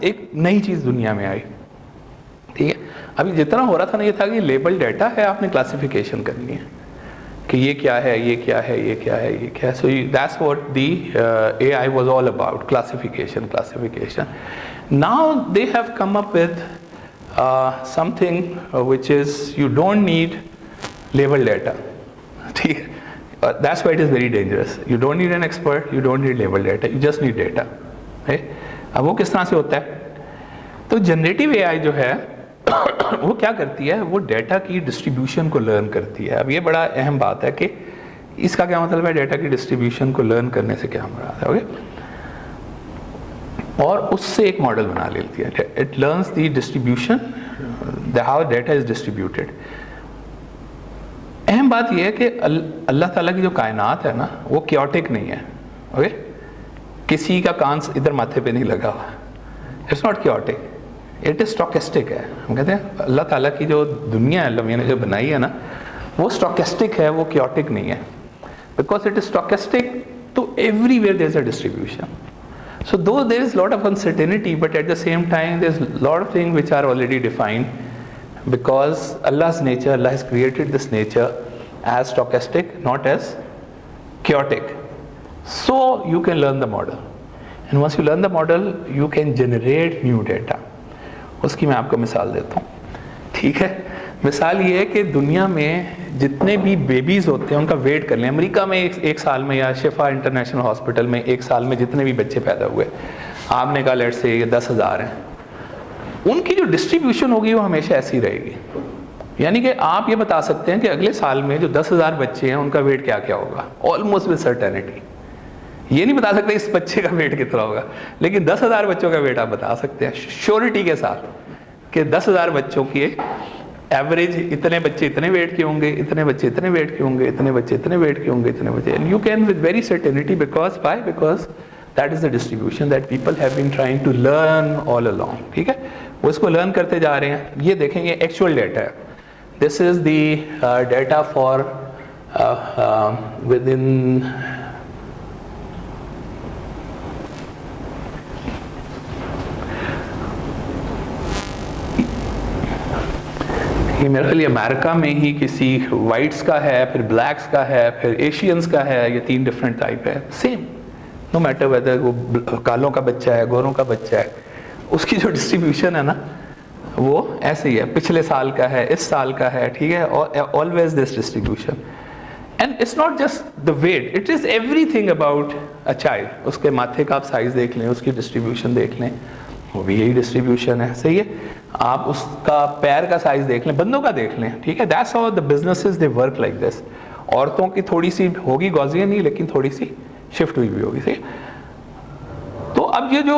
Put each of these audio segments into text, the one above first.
एक नई चीज़ दुनिया में आई, ठीक है। अभी जितना हो रहा था ना, ये था कि लेबल डाटा है, आपने क्लासिफिकेशन करनी है कि ये क्या है, ये क्या है, ये क्या है, ये क्या है। So that's what the AI was all about, classification. Now they have come up with something which is you don't need label data, ठीक है। That's why it is very dangerous. You don't need an expert, you don't need label data, you just need data, right? अब वो किस तरह से होता है? तो जनरेटिव AI जो है वो क्या करती है, वो डेटा की डिस्ट्रीब्यूशन को लर्न करती है। अब ये बड़ा अहम बात है कि इसका क्या मतलब है, डेटा की डिस्ट्रीब्यूशन को लर्न करने से क्या मुराद है, ओके। और उससे एक मॉडल बना लेती है, it learns the distribution, how data is distributed. अहम बात यह है कि अल्लाह ताला की जो कायनात है ना, वो क्योटिक नहीं है, ओके। किसी का कान इधर माथे पे नहीं लगा हुआ, it's not chaotic, it is stochastic है। हम कहते हैं अल्लाह ताला की जो दुनिया है, अल्लाह मियां ने जो बनाई है ना, वो स्टॉकेस्टिक है, वो क्योटिक नहीं है। बिकॉज इट इज स्टॉकेस्टिक, तो everywhere there is a distribution. So though there is lot of uncertainty, but at the same time there is lot of things which are already defined, because Allah's nature, Allah has created this nature as stochastic, not as chaotic. So you can learn the model, and once you learn the model, you can generate new data. उसकी मैं आपको मिसाल देता हूँ, ठीक है। मिसाल ये है कि दुनिया में जितने भी बेबीज़ होते हैं उनका वेट कर लें। अमेरिका में एक साल में, या शिफा इंटरनेशनल हॉस्पिटल में एक साल में जितने भी बच्चे पैदा हुए, आपने कहा लेट से ये 10,000 हैं, उनकी जो डिस्ट्रीब्यूशन होगी वो हमेशा ऐसी रहेगी। यानी कि आप ये बता सकते हैं कि अगले साल में जो 10,000 बच्चे हैं उनका वेट क्या क्या होगा, ऑलमोस्ट विद सर्टेनिटी। ये नहीं बता सकते इस बच्चे का वेट कितना होगा, लेकिन 10,000 बच्चों का वेट आप बता सकते हैं श्योरिटी के साथ कि 10,000 बच्चों की एवरेज इतने बच्चे इतने वेट के होंगे, इतने बच्चे इतने वेट के होंगे, इतने बच्चे इतने वेट के होंगे, इतने बच्चे, and you can with very certainty, because that is the distribution that people have been trying to learn all along, ठीक है। वो इसको लर्न करते जा रहे हैं। ये देखेंगे एक्चुअल डेटा है, this is the data for with in ये मेरे ख्याल अमेरिका में ही किसी वाइट्स का है, फिर ब्लैक्स का है, फिर एशियंस का है, ये 3 डिफरेंट टाइप है। सेम, नो मैटर वेदर वो कालों का बच्चा है, गोरों का बच्चा है, उसकी जो डिस्ट्रीब्यूशन है ना वो ऐसे ही है, पिछले साल का है, इस साल का है, ठीक है। Always this distribution, and it's not just the weight, it is everything about a child. उसके माथे का आप साइज देख लें, उसकी डिस्ट्रीब्यूशन देख लें, वो भी यही डिस्ट्रीब्यूशन है, सही है। आप उसका पैर का साइज देख लें, बंदों का देख लें, ठीक है। That's how the businesses they work like this. औरतों की थोड़ी सी होगी गॉसियन ही, लेकिन थोड़ी सी शिफ्ट हुई भी होगी, सही। तो अब ये जो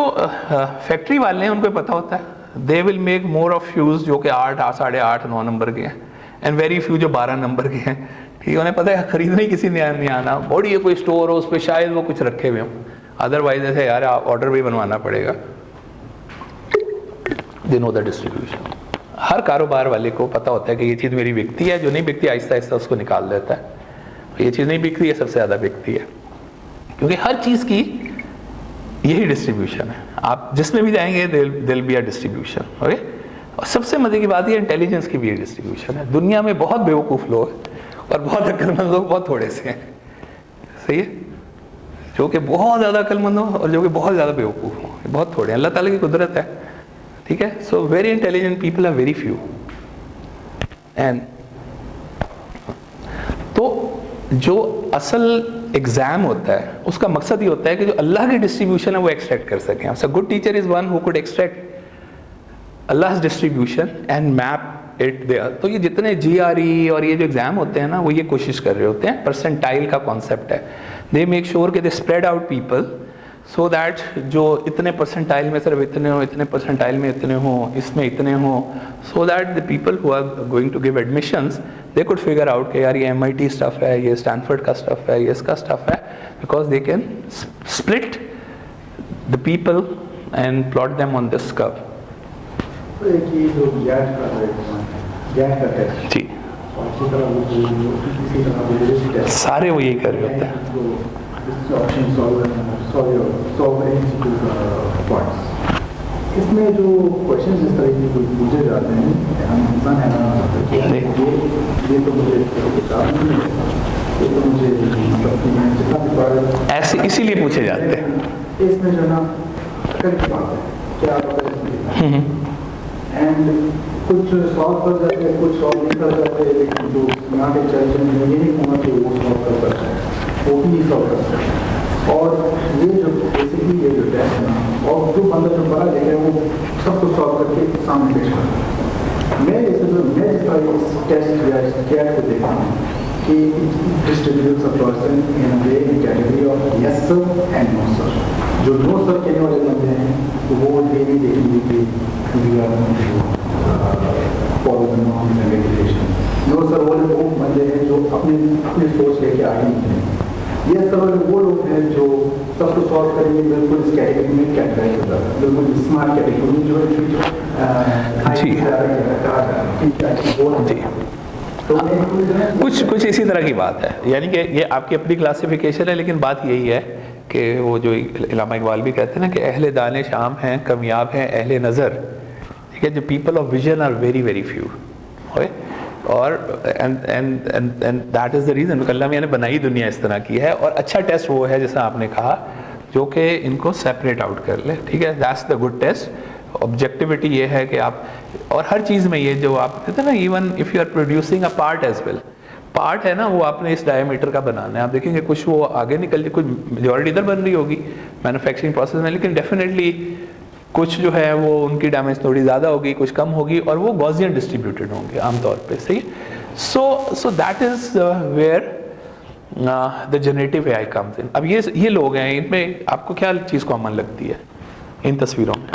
फैक्ट्री वाले हैं उनको पता होता है, they will make more of shoes जो कि 8, 8.5, 9 नंबर के हैं, एंड वेरी फ्यू जो 12 नंबर के हैं, ठीक है। उन्हें पता है खरीदने किसी ने नहीं आना, बड़ी कोई स्टोर हो उस पर शायद वो कुछ रखे हुए हों, अदरवाइज ऐसे यार ऑर्डर भी बनवाना पड़ेगा। They know the distribution. हर कारोबार वाले को पता होता है कि ये चीज़ मेरी बिकती है, जो नहीं बिकती आहिस्ता आहिस्ता उसको निकाल देता है। ये चीज़ नहीं बिकती है, सबसे ज़्यादा बिकती है, क्योंकि हर चीज़ की यही डिस्ट्रीब्यूशन है। आप जिसमें भी जाएंगे दिल बी अ डिस्ट्रीब्यूशन, ओके। और सबसे मजे की बात ये इंटेलिजेंस की भी ये डिस्ट्रीब्यूशन है। दुनिया में बहुत बेवकूफ़ लोग और बहुत अक्लमंद लोग बहुत थोड़े से हैं, सही है। जो कि बहुत ज़्यादा अक्लमंद हो और जो कि बहुत ज़्यादा बेवकूफ़ हो, बहुत थोड़े हैं। अल्लाह ताला की कुदरत है, ठीक है। So very intelligent people are very few, and तो जो असल एग्जाम होता है उसका मकसद ये होता है कि जो अल्लाह की डिस्ट्रीब्यूशन है वो एक्सट्रैक्ट कर सकें। So good teacher is one who could extract अल्लाह's distribution and map it there. तो ये जितने GRE और ये जो एग्जाम होते हैं ना, वो ये कोशिश कर रहे होते हैं, परसेंटाइल का कॉन्सेप्ट है। दे मेक श्योर कि they spread out people so that जो इतने परसेंटाइल में सिर्फ इतने हो, इतने परसेंटाइल में इतने हो, इसमें इतने हो, so that the people who are going to give admissions they could figure out कि यार ये MIT स्टफ है, ये स्टैनफोर्ड का स्टफ है, ये इसका स्टफ है, because they can split the people and plot them on this curve. जी, सारे वो यही कर रहे होते हैं। solve any points. Is उसमें जो क्वेश्चन जिस तरह के पूछे जाते हैं, हम इंसान है ना, ये तो मुझे किताब नहीं मिलेगा, ये तो मुझे मतलब कि मैं जितना भी पढ़ा ऐसे इसीलिए पूछे जाते हैं। इसमें जो ना कई बात है क्या आप एंड कुछ सॉल्व कर जाते हैं, कुछ सॉल्व नहीं कर जाते, लेकिन जो यहाँ के चर्च में ये नहीं होना कि वो सॉल्व कर सकते हैं, वो भी नहीं सॉल्व कर सकते। और ये जो बेसिकली ये जो टेस्ट है ना, और जो बंदा जो बड़ा लेगा वो सब कुछ सॉल्व करके सामने पेश करता है। मैं जैसे मैं जिस तरह इस टेस्ट या इस कैट को देखता हूँ कि distributes a person in way in category of yes sir and no sir. जो नो सर कहने वाले बंदे हैं तो वो ये नहीं देखेंगे कि we are follow the norms and regulation. No sir वो बंदे हैं जो अपनी सोच लेके आगे निकलेंगे। ये सब वो लोग हैं जो सबको सॉल्व करेंगे, बिल्कुल इस कैटेगरी में कैटेगराइज हो जाता है, बिल्कुल स्मार्ट कैटेगरी जो है कुछ इसी तरह की बात है। यानी कि ये आपकी अपनी क्लासिफिकेशन है, लेकिन बात यही है कि वो जो इलामा इकबाल भी कहते हैं ना कि अहले दानिश आम हैं, कामयाब हैं अहले नज़र, ठीक है, जो people of vision are very very few. और and that is the reason अल्लाह मियां ने बनाई दुनिया इस तरह की है। और अच्छा टेस्ट वो है जैसा आपने कहा जो कि इनको सेपरेट आउट कर ले, ठीक है, that's the good test. Objectivity ये है कि आप, और हर चीज़ में ये जो आप कहते हैं ना, even if you are producing a part as well, part है ना वो आपने इस डायमीटर का बनाना है, आप देखेंगे कुछ वो आगे निकल कुछ मेजॉरिटी इधर बन रही होगी मैन्युफैक्चरिंग प्रोसेस में, लेकिन डेफिनेटली कुछ जो है वो उनकी डैमेज थोड़ी ज़्यादा होगी, कुछ कम होगी, और वो गॉसियन डिस्ट्रीब्यूटेड होंगे आमतौर पे, सही। So that is where the generative AI comes in. अब ये लोग हैं, इनमें आपको क्या चीज़ कॉमन लगती है इन तस्वीरों में?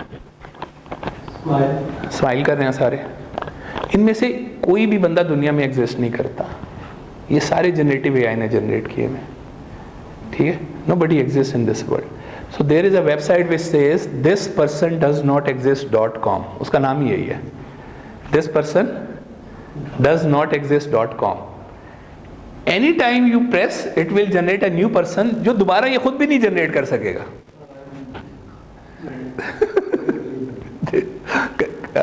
स्माइल कर रहे हैं सारे। इनमें से कोई भी बंदा दुनिया में एग्जिस्ट नहीं करता, ये सारे जनरेटिव एआई ने जनरेट किए हैं, ठीक है। Nobody exist in this world. So there is a website which says this person does not exist.com, उसका नाम ही यही है, this person does not exist.com. Anytime you press it will generate a new person जो दोबारा ये खुद भी नहीं जनरेट कर सकेगा।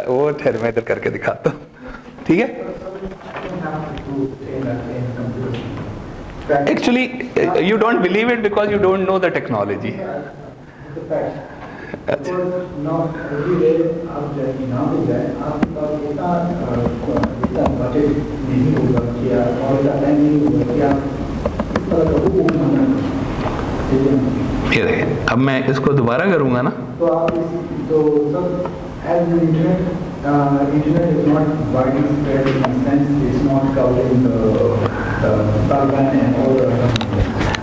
वो ठहर मैं इधर करके दिखाता हूँ, ठीक है। Actually you don't believe it because you don't know the technology. ये देखिए, अब मैं इसको दोबारा करूंगा ना, तो आप तो सब as the internet is not widely spread in a sense, it's not covering the Taliban and all the.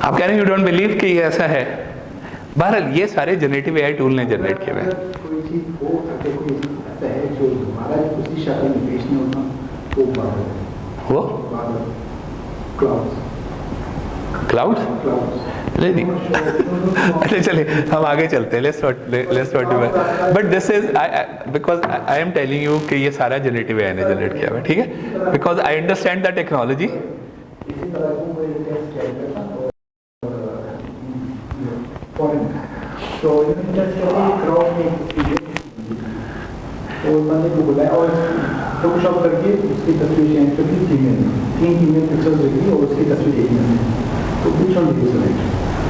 आप कह रहे हैं you don't believe कि ये ऐसा है? बहरहाल ये सारे जनरेटिव एआई टूल ने जनरेट किए हैं। कोई चीज हो सकती है, कोई ऐसा है जो हमारा उसी शक्ल में पेश नहीं होता, तो बादल, वो क्लाउड्स नहीं। अच्छा चलिए हम आगे चलते हैं, let's not do that, but this is because I am telling you कि ये सारा जनरेटिव एआई ने जनरेट किया है, ठीक है, because I understand the technology. तो बंदे को बुलाया और फोटोशॉप करके उसकी तस्वीर चेंज करके 3 फीमेल पिक्चर्स देखी और उसकी तस्वीर एक में, तो कुछ और नहीं सेलेक्ट,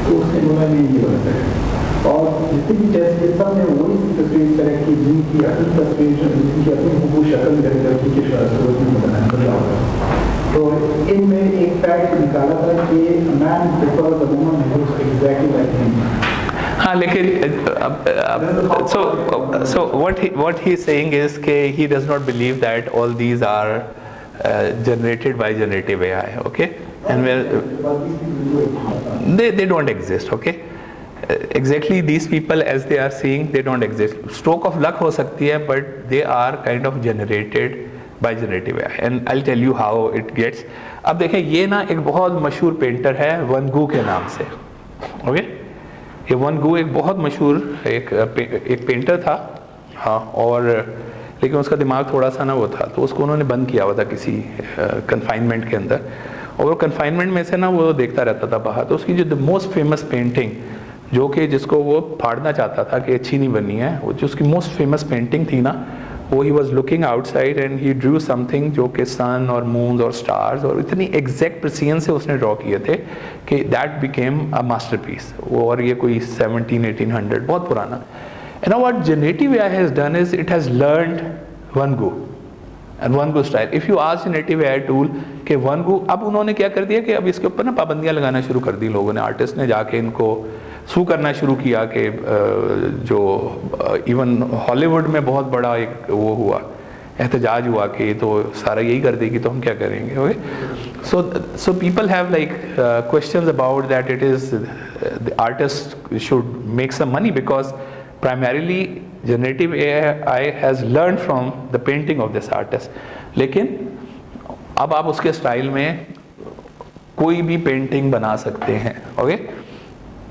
तो उसने बोला नहीं ये गलत है। और जितने भी टेस्ट के सब ने वही तस्वीर सेलेक्ट की जिनकी असली तस्वीर जिनकी अपनी वो शक्ल करके की सूरत में बदला होगा। तो इनमें एक फैक्ट निकाला था कि man before the woman looks exactly like him. हाँ, लेकिन so what he is saying is कि he does not believe that all these are generated by generative AI, okay, and they don't exist, okay. Exactly these people as they are seeing, they don't exist. Stroke of luck हो सकती है, but they are kind of generated by generative AI, and I'll tell you how it gets. अब देखें, ये ना एक बहुत मशहूर पेंटर है वन गू के नाम से, ओके। ये वन गू एक बहुत मशहूर एक पेंटर था, हाँ, और लेकिन उसका दिमाग थोड़ा सा ना वो था, तो उसको उन्होंने बंद किया हुआ था किसी कन्फाइनमेंट के अंदर, और वो कन्फाइनमेंट में से ना वो देखता रहता था बाहर। तो उसकी जो द मोस्ट फेमस पेंटिंग जो कि जिसको वो फाड़ना चाहता था कि अच्छी नहीं बनी है। वो जो उसकी मोस्ट फेमस पेंटिंग थी ना, वो he was looking outside and he Drew something जो कि सन और मून और स्टार्स और इतनी एग्जैक्ट प्रिसीजन से उसने ड्रॉ किए थे कि दैट बिकेम अ मास्टरपीस। वो और ये कोई 1700-1800 बहुत पुराना। And now what generative AI has done is it has learned one go and one go style. If you ask generative AI tool के वन गो, अब उन्होंने क्या कर दिया कि अब इसके ऊपर ना पाबंदियां लगाना शुरू कर दी लोगों ने। आर्टिस्ट ने जाके इनको सू करना शुरू किया कि जो इवन हॉलीवुड में बहुत बड़ा एक वो हुआ, एहतजाज हुआ कि तो सारा यही कर देगी तो हम क्या करेंगे। Okay, so people have like questions about that it is the artist should make some money because primarily generative AI has learned from the painting of this artist. लेकिन अब आप उसके स्टाइल में कोई भी पेंटिंग बना सकते हैं। ओके,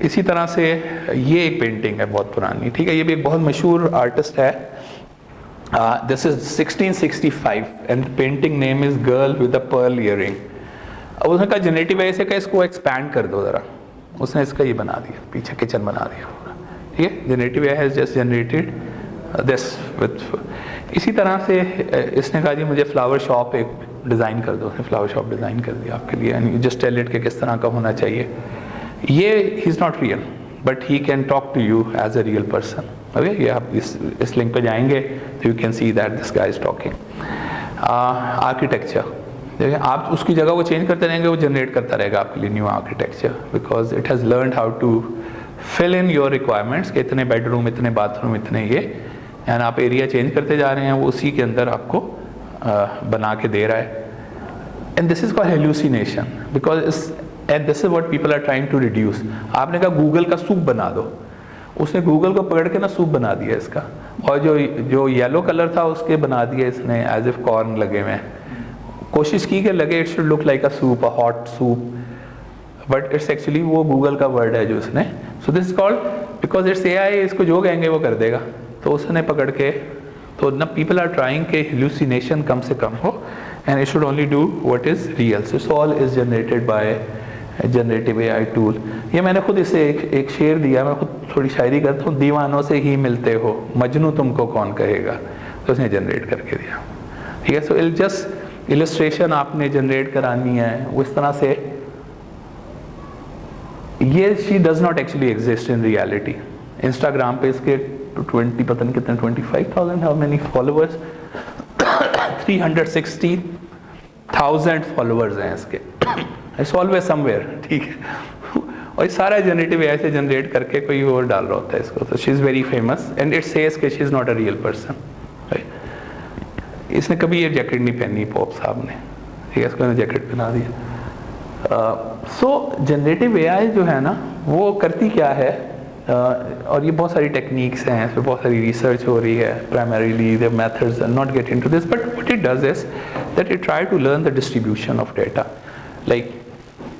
इसी तरह से ये एक पेंटिंग है बहुत पुरानी, ठीक है, ये भी एक बहुत मशहूर आर्टिस्ट है। This is 1665 and painting name is girl with a pearl earring. अब उसने कहा जनरेटिव AI से कहा इसको एक्सपैंड कर दो ज़रा, उसने इसका ये बना दिया, पीछे किचन बना दिया। ठीक है, generative AI has just generated this with. इसी तरह से इसने कहा जी मुझे फ्लावर शॉप एक डिज़ाइन कर दो, उसने फ्लावर शॉप डिज़ाइन कर दिया आपके लिए and you just tell it कि किस तरह का होना चाहिए। ये he is not real but he can talk to you as a real person. Okay, ये आप इस लिंक पे जाएंगे तो you can see that this guy is talking. Architecture, देखिए आप उसकी जगह वो चेंज करते रहेंगे, वो जनरेट करता रहेगा आपके लिए new architecture because it has learn how to fill in your requirements कि इतने बेडरूम, इतने बाथरूम, इतने ये, एंड आप एरिया चेंज करते जा रहे हैं, वो उसी के अंदर आपको बना के दे रहा है। And this is called hallucination because and this is what people are trying to reduce. आपने कहा गूगल का सूप बना दो, उसने गूगल को पकड़ के ना सूप बना दिया इसका, और जो येलो कलर था उसके बना दिया इसने एज इफ कॉर्न लगे हुए। कोशिश की कि लगे it should look like a soup, a hot soup, but it's actually वो गूगल का वर्ड है जो इसने। सो this is called because it's AI, इसको जो कहेंगे वो कर देगा, तो उसने पकड़ के, तो ना पीपल आर ट्राइंग के हेल्यूसिनेशन कम से कम हो and it should only do what is real. So all is generated by generative AI tool. ये मैंने खुद इसे एक शेर दिया, मैं खुद थोड़ी शायरी करता हूँ, दीवानों से ही मिलते हो मजनू तुमको कौन कहेगा, तो उसने जनरेट करके दिया। ठीक है, सो इट जस्ट इलस्ट्रेशन आपने जनरेट करानी है वो इस तरह से। ये she does not actually exist in reality. Instagram पे इसके 20 पता नहीं कितने 25,000 हाउ मेनी फॉलोअर्स 360,000 फॉलोअर्स हैं इसके। इट्स ऑलवेज समवेयर, ठीक है, और ये सारा जनरेटिव AI से जनरेट करके कोई और डाल रहा होता है इसको। तो she is very famous and it says कि she is not a real person. इसने कभी ये जैकेट नहीं पहनी पॉप साहब ने, ठीक है, इसको जैकेट पहना दिया। सो जनरेटिव AI जो है ना वो करती क्या है, और ये बहुत सारी टेक्निक्स हैं, इस पर बहुत सारी रिसर्च हो रही है। Primarily the methods are not get into this, but what it does is that it try to learn the distribution of data. Like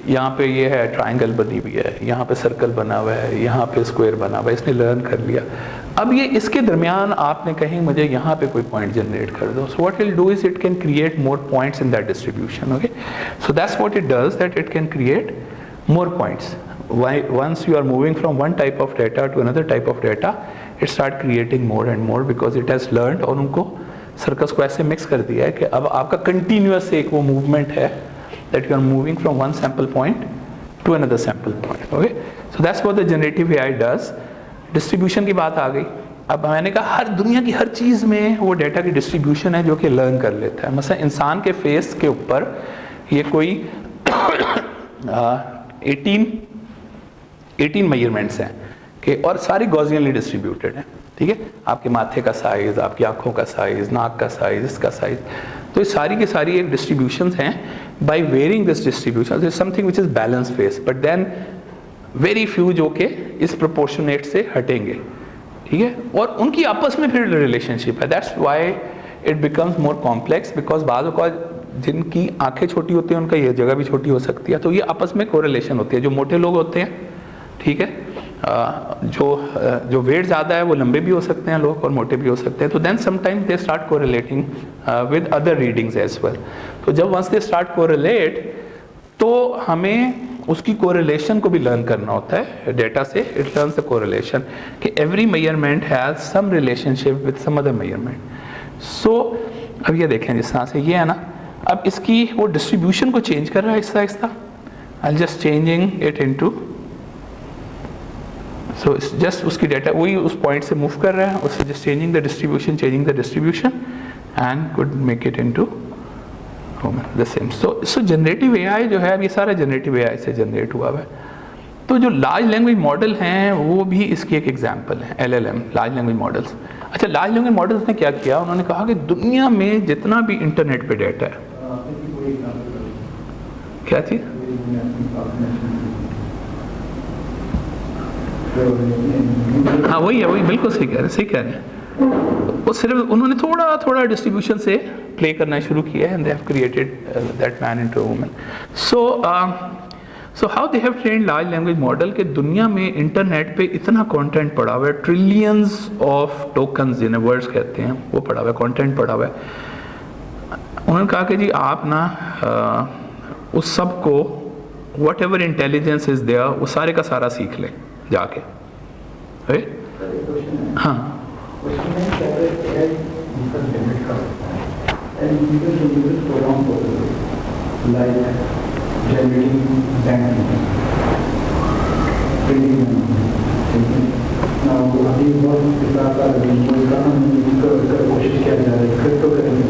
यहाँ पे ये है ट्राइंगल बनी हुई है, यहाँ पे सर्कल बना हुआ है, यहाँ पे स्क्वायर बना हुआ है, इसने लर्न कर लिया। अब ये इसके दरमियान आपने कहीं मुझे यहाँ पे कोई पॉइंट जनरेट कर दो, so what it do is it can create more points in that distribution. Okay, so that's what it does, that it can create more points. Once you are moving from one type of data to another type of data, it start creating more and more because it has learned, और उनको circus को ऐसे mix कर दिया है कि अब आपका कंटिन्यूअस एक वो मूवमेंट है that you are moving from one sample point to another sample point. Okay, so that's what the generative AI does. Distribution की बात आ गई। अब मैंने कहा हर दुनिया की हर चीज़ में वो डेटा की डिस्ट्रीब्यूशन है जो कि लर्न कर लेता है। मतलब इंसान के फेस के ऊपर ये कोई 18 मेजरमेंट्स हैं कि, और सारी गॉसियनली डिस्ट्रीब्यूटेड हैं। ठीक है, आपके माथे का साइज, आपकी आंखों का साइज, नाक का साइज, इसका साइज, तो ये सारी की सारी एक डिस्ट्रीब्यूशंस हैं। By varying this distribution is something which is balance face, but then very few जो कि इस प्रोपोर्शनेट से हटेंगे। ठीक है, और उनकी आपस में फिर रिलेशनशिप है। That's why it becomes more complex, because बाज़ का जिनकी आंखें छोटी होती हैं उनका ये जगह भी छोटी हो सकती है, तो ये आपस में कोरिलेशन होती है। जो मोटे लोग होते हैं, ठीक है, जो वेट ज़्यादा है वो लंबे भी हो सकते हैं लोग और मोटे भी हो सकते हैं, तो then sometime they start correlating with other readings as well. तो जब वंस दे स्टार्ट कोरिलेट तो हमें उसकी कोरिलेशन को भी लर्न करना होता है डेटा से. इट लर्न्स द कोरिलेशन कि every measurement has some relationship with some other measurement. So अब ये देखें जिस तरह से ये है ना, अब इसकी वो डिस्ट्रीब्यूशन को चेंज कर रहा है Aahista Aahista. I just changing it into, so just उसकी डेटा वही उस पॉइंट से मूव कर रहा है, उससे just changing the distribution and could make it into the same. So generative AI जो है, अब ये सारा जनरेटिव एआई से जनरेट हुआ है. तो जो लार्ज लैंग्वेज मॉडल हैं वो भी इसकी एक एग्जांपल है. LLM, large language models. अच्छा, लार्ज लैंग्वेज मॉडल्स ने क्या किया, उन्होंने कहा कि दुनिया में जितना भी इंटरनेट पे डेटा है, क्या चीज़, हाँ वही है, वही बिल्कुल सही कह रहे हैं. वो सिर्फ उन्होंने थोड़ा थोड़ा डिस्ट्रीब्यूशन से प्ले करना शुरू किया है, and they have created that man into a woman. So how they have trained large language model के दुनिया में इंटरनेट पे इतना कंटेंट पड़ा हुआ है, ट्रिलियंस ऑफ टोकन्स जिन्हें वर्ड्स कहते हैं वो पड़ा हुआ है, कंटेंट पड़ा हुआ है. उन्होंने कहा कि जी आप ना उस सब को whatever intelligence is there वो सारे का सारा सीख लें जाके. हाँ, कोशिश किया जा रहा है क्रिप्टो करेंसी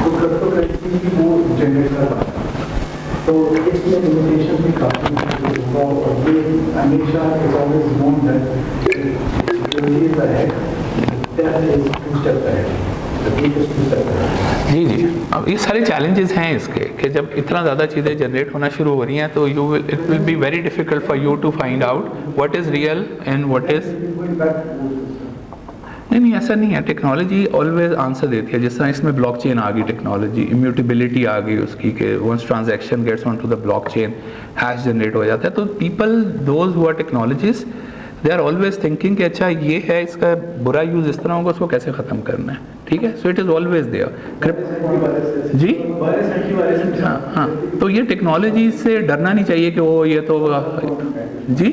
तो क्रिप्टो करेंसी की वो जनरेट कर रहा है. तो इसमें लिमिटेशन भी काफ़ी होगा, और ये हमेशा is always known that security is ahead, that is two step ahead. जी. अब ये सारे चैलेंजेस हैं इसके कि जब इतना ज़्यादा चीज़ें जनरेट होना शुरू हो रही हैं तो it will be very difficult for you to find out what is real and what is. नहीं, ऐसा नहीं है. टेक्नोलॉजी ऑलवेज आंसर देती है. जिस तरह इसमें ब्लॉकचेन आ गई, टेक्नोलॉजी इम्यूटेबिलिटी आ गई उसकी कि once transaction gets on to the blockchain hash generate हो जाता है. तो people those who are technologist they are always thinking कि अच्छा ये है, इसका बुरा यूज़ इस तरह होगा, उसको कैसे ख़त्म करना है. ठीक है, so it is always there. जी हाँ, तो ये टेक्नोलॉजी से डरना नहीं चाहिए कि वो ये तो जी.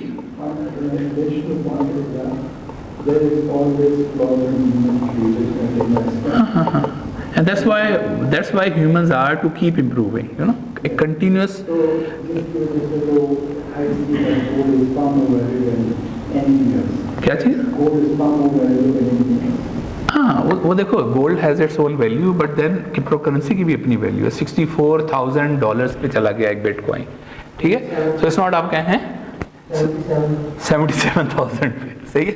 And that's why humans are to keep improving, you know, a continuous. क्या चीज़? हाँ, वो देखो, gold has its own value, but then crypto currency की भी अपनी वैल्यू है. $64,000 पे चला गया एक बिटकॉइन. ठीक है, सो इट्स नॉट, आप कहें 77,000 पे. सही है.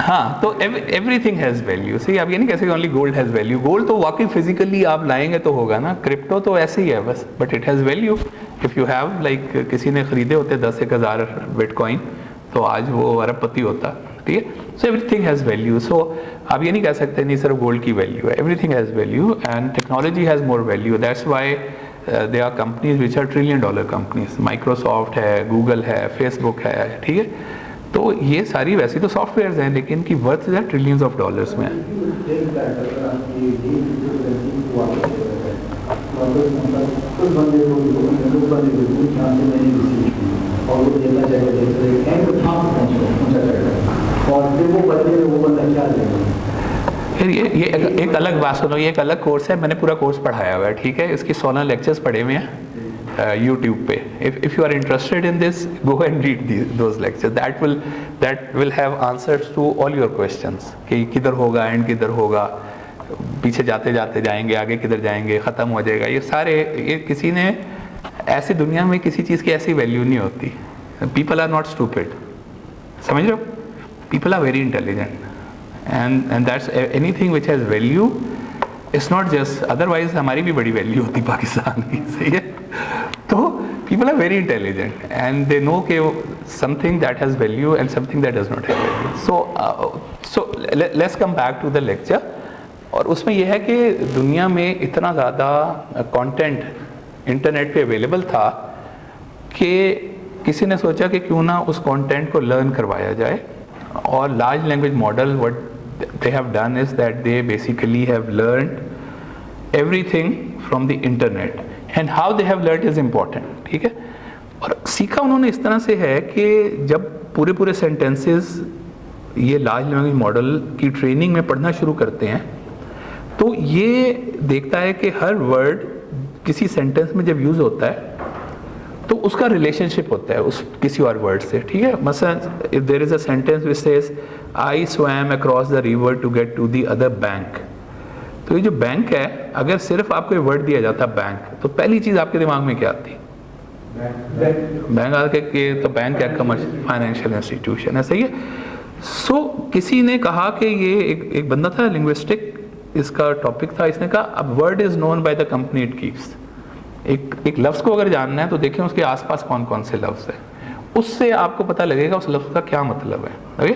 हाँ, तो एवरीथिंग हैज़ वैल्यू. सही, आप ये नहीं कह सकते only gold has value. Gold तो वाकई फिजिकली आप लाएंगे तो होगा ना. क्रिप्टो तो ऐसे ही है बस, but it has value. If you have like किसी ने ख़रीदे होते 10,000 बिटकॉइन तो आज वो अरबपति होता. ठीक है, सो एवरीथिंग हैज़ वैल्यू. सो आप ये नहीं कह सकते नहीं सिर्फ गोल्ड की वैल्यू है. Everything has value and technology has more value. That's why they are companies which are $1 trillion companies. Microsoft है, गूगल है, फेसबुक है. ठीक है, तो ये सारी वैसी तो सॉफ्टवेयर्स हैं लेकिन की वर्थ है ट्रिलियंस ऑफ डॉलर्स में. फिर ये एक अलग बात सुनो, ये एक अलग कोर्स है, मैंने पूरा कोर्स पढ़ाया हुआ है. ठीक है, इसकी 16 लेक्चर्स पढ़े हुए हैं YouTube पे. If you are interested in this, go and read those lectures. That will have answers to all your questions. कि किधर होगा, एंड किधर होगा, पीछे जाते जाते जाएंगे, आगे किधर जाएंगे, ख़त्म हो जाएगा. ये सारे, ये किसी ने ऐसी दुनिया में किसी चीज़ की ऐसी वैल्यू नहीं होती. People are not stupid. समझ रहे हो? People are very intelligent. And that's anything which has value. It's not just, otherwise हमारी भी बड़ी वैल्यू होती पाकिस्तान की. सही है. तो people are very intelligent and they know कि something that has value and something that does not have value. So let's come back to the lecture. और उसमें यह है कि दुनिया में इतना ज़्यादा कंटेंट इंटरनेट पे अवेलेबल था कि किसी ने सोचा कि क्यों ना उस कंटेंट को लर्न करवाया जाए. और large language model what they have done is that they basically have learned everything from the internet and how they have learn is important, ठीक है। और सीखा उन्होंने इस तरह से है कि जब पूरे सेंटेंसेस ये लार्ज लैंग्वेज मॉडल की ट्रेनिंग में पढ़ना शुरू करते हैं तो ये देखता है कि हर वर्ड किसी सेंटेंस में जब यूज़ होता है तो उसका रिलेशनशिप होता है उस किसी और वर्ड से, ठीक है। मसलन if there is a sentence which says I swam across the river to get to the other bank, तो ये जो बैंक है, अगर सिर्फ आपको ये वर्ड दिया जाता बैंक तो पहली चीज़ आपके दिमाग में क्या आती? बैंक आके कि तो बैंक क्या कमर्शियल फाइनेंशियल इंस्टीट्यूशन है, सही है। सो किसी ने कहा कि ये एक बंदा था लिंग्विस्टिक, इसका टॉपिक था, इसने कहा अब word is known by the company it keeps. एक लफ्ज़ को अगर जानना है तो देखें उसके आसपास कौन कौन से लफ्ज़ है, उससे आपको पता लगेगा उस लफ्ज़ का क्या मतलब है, okay.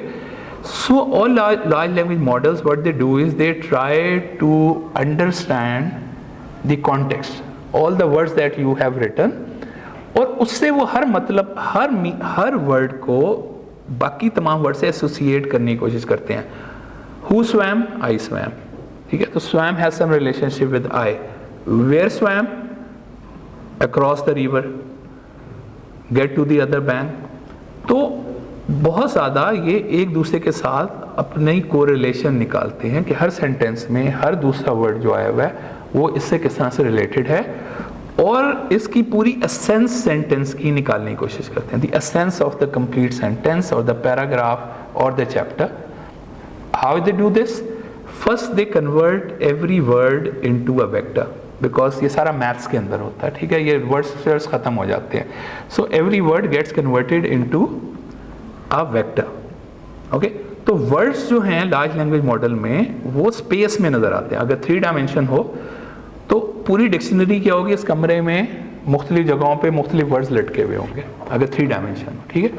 So all large language models what they do is they try to understand the context, all the words that you have written, और उससे वो हर मतलब हर वर्ड को बाकी तमाम वर्ड से एसोसिएट करने की कोशिश करते हैं। हु स्वैम, आई स्वैम, ठीक है, तो swam has some relationship with I. Where swam, across the river, get to the other bank. तो बहुत ज़्यादा ये एक दूसरे के साथ अपने ही कोरिलेशन निकालते हैं कि हर सेंटेंस में हर दूसरा वर्ड जो आया हुआ है वो इससे किस तरह से रिलेटेड है, और इसकी पूरी एसेंस सेंटेंस की निकालने की कोशिश करते हैं, the essence of the complete sentence और द पैराग्राफ और the chapter. How they do this? First they convert every word into a vector, because ये सारा मैथ्स के अंदर होता है, ठीक है, ये वर्ड्स खत्म हो जाते हैं। So every word gets converted into a vector, okay. तो वर्ड्स जो हैं लार्ज लैंग्वेज मॉडल में वो स्पेस में नजर आते हैं। अगर 3 डायमेंशन हो तो पूरी डिक्शनरी क्या होगी, इस कमरे में मुख्तलिफ जगहों पे मुख्तलिफ वर्ड्स लटके हुए होंगे अगर 3 डायमेंशन हो, ठीक है।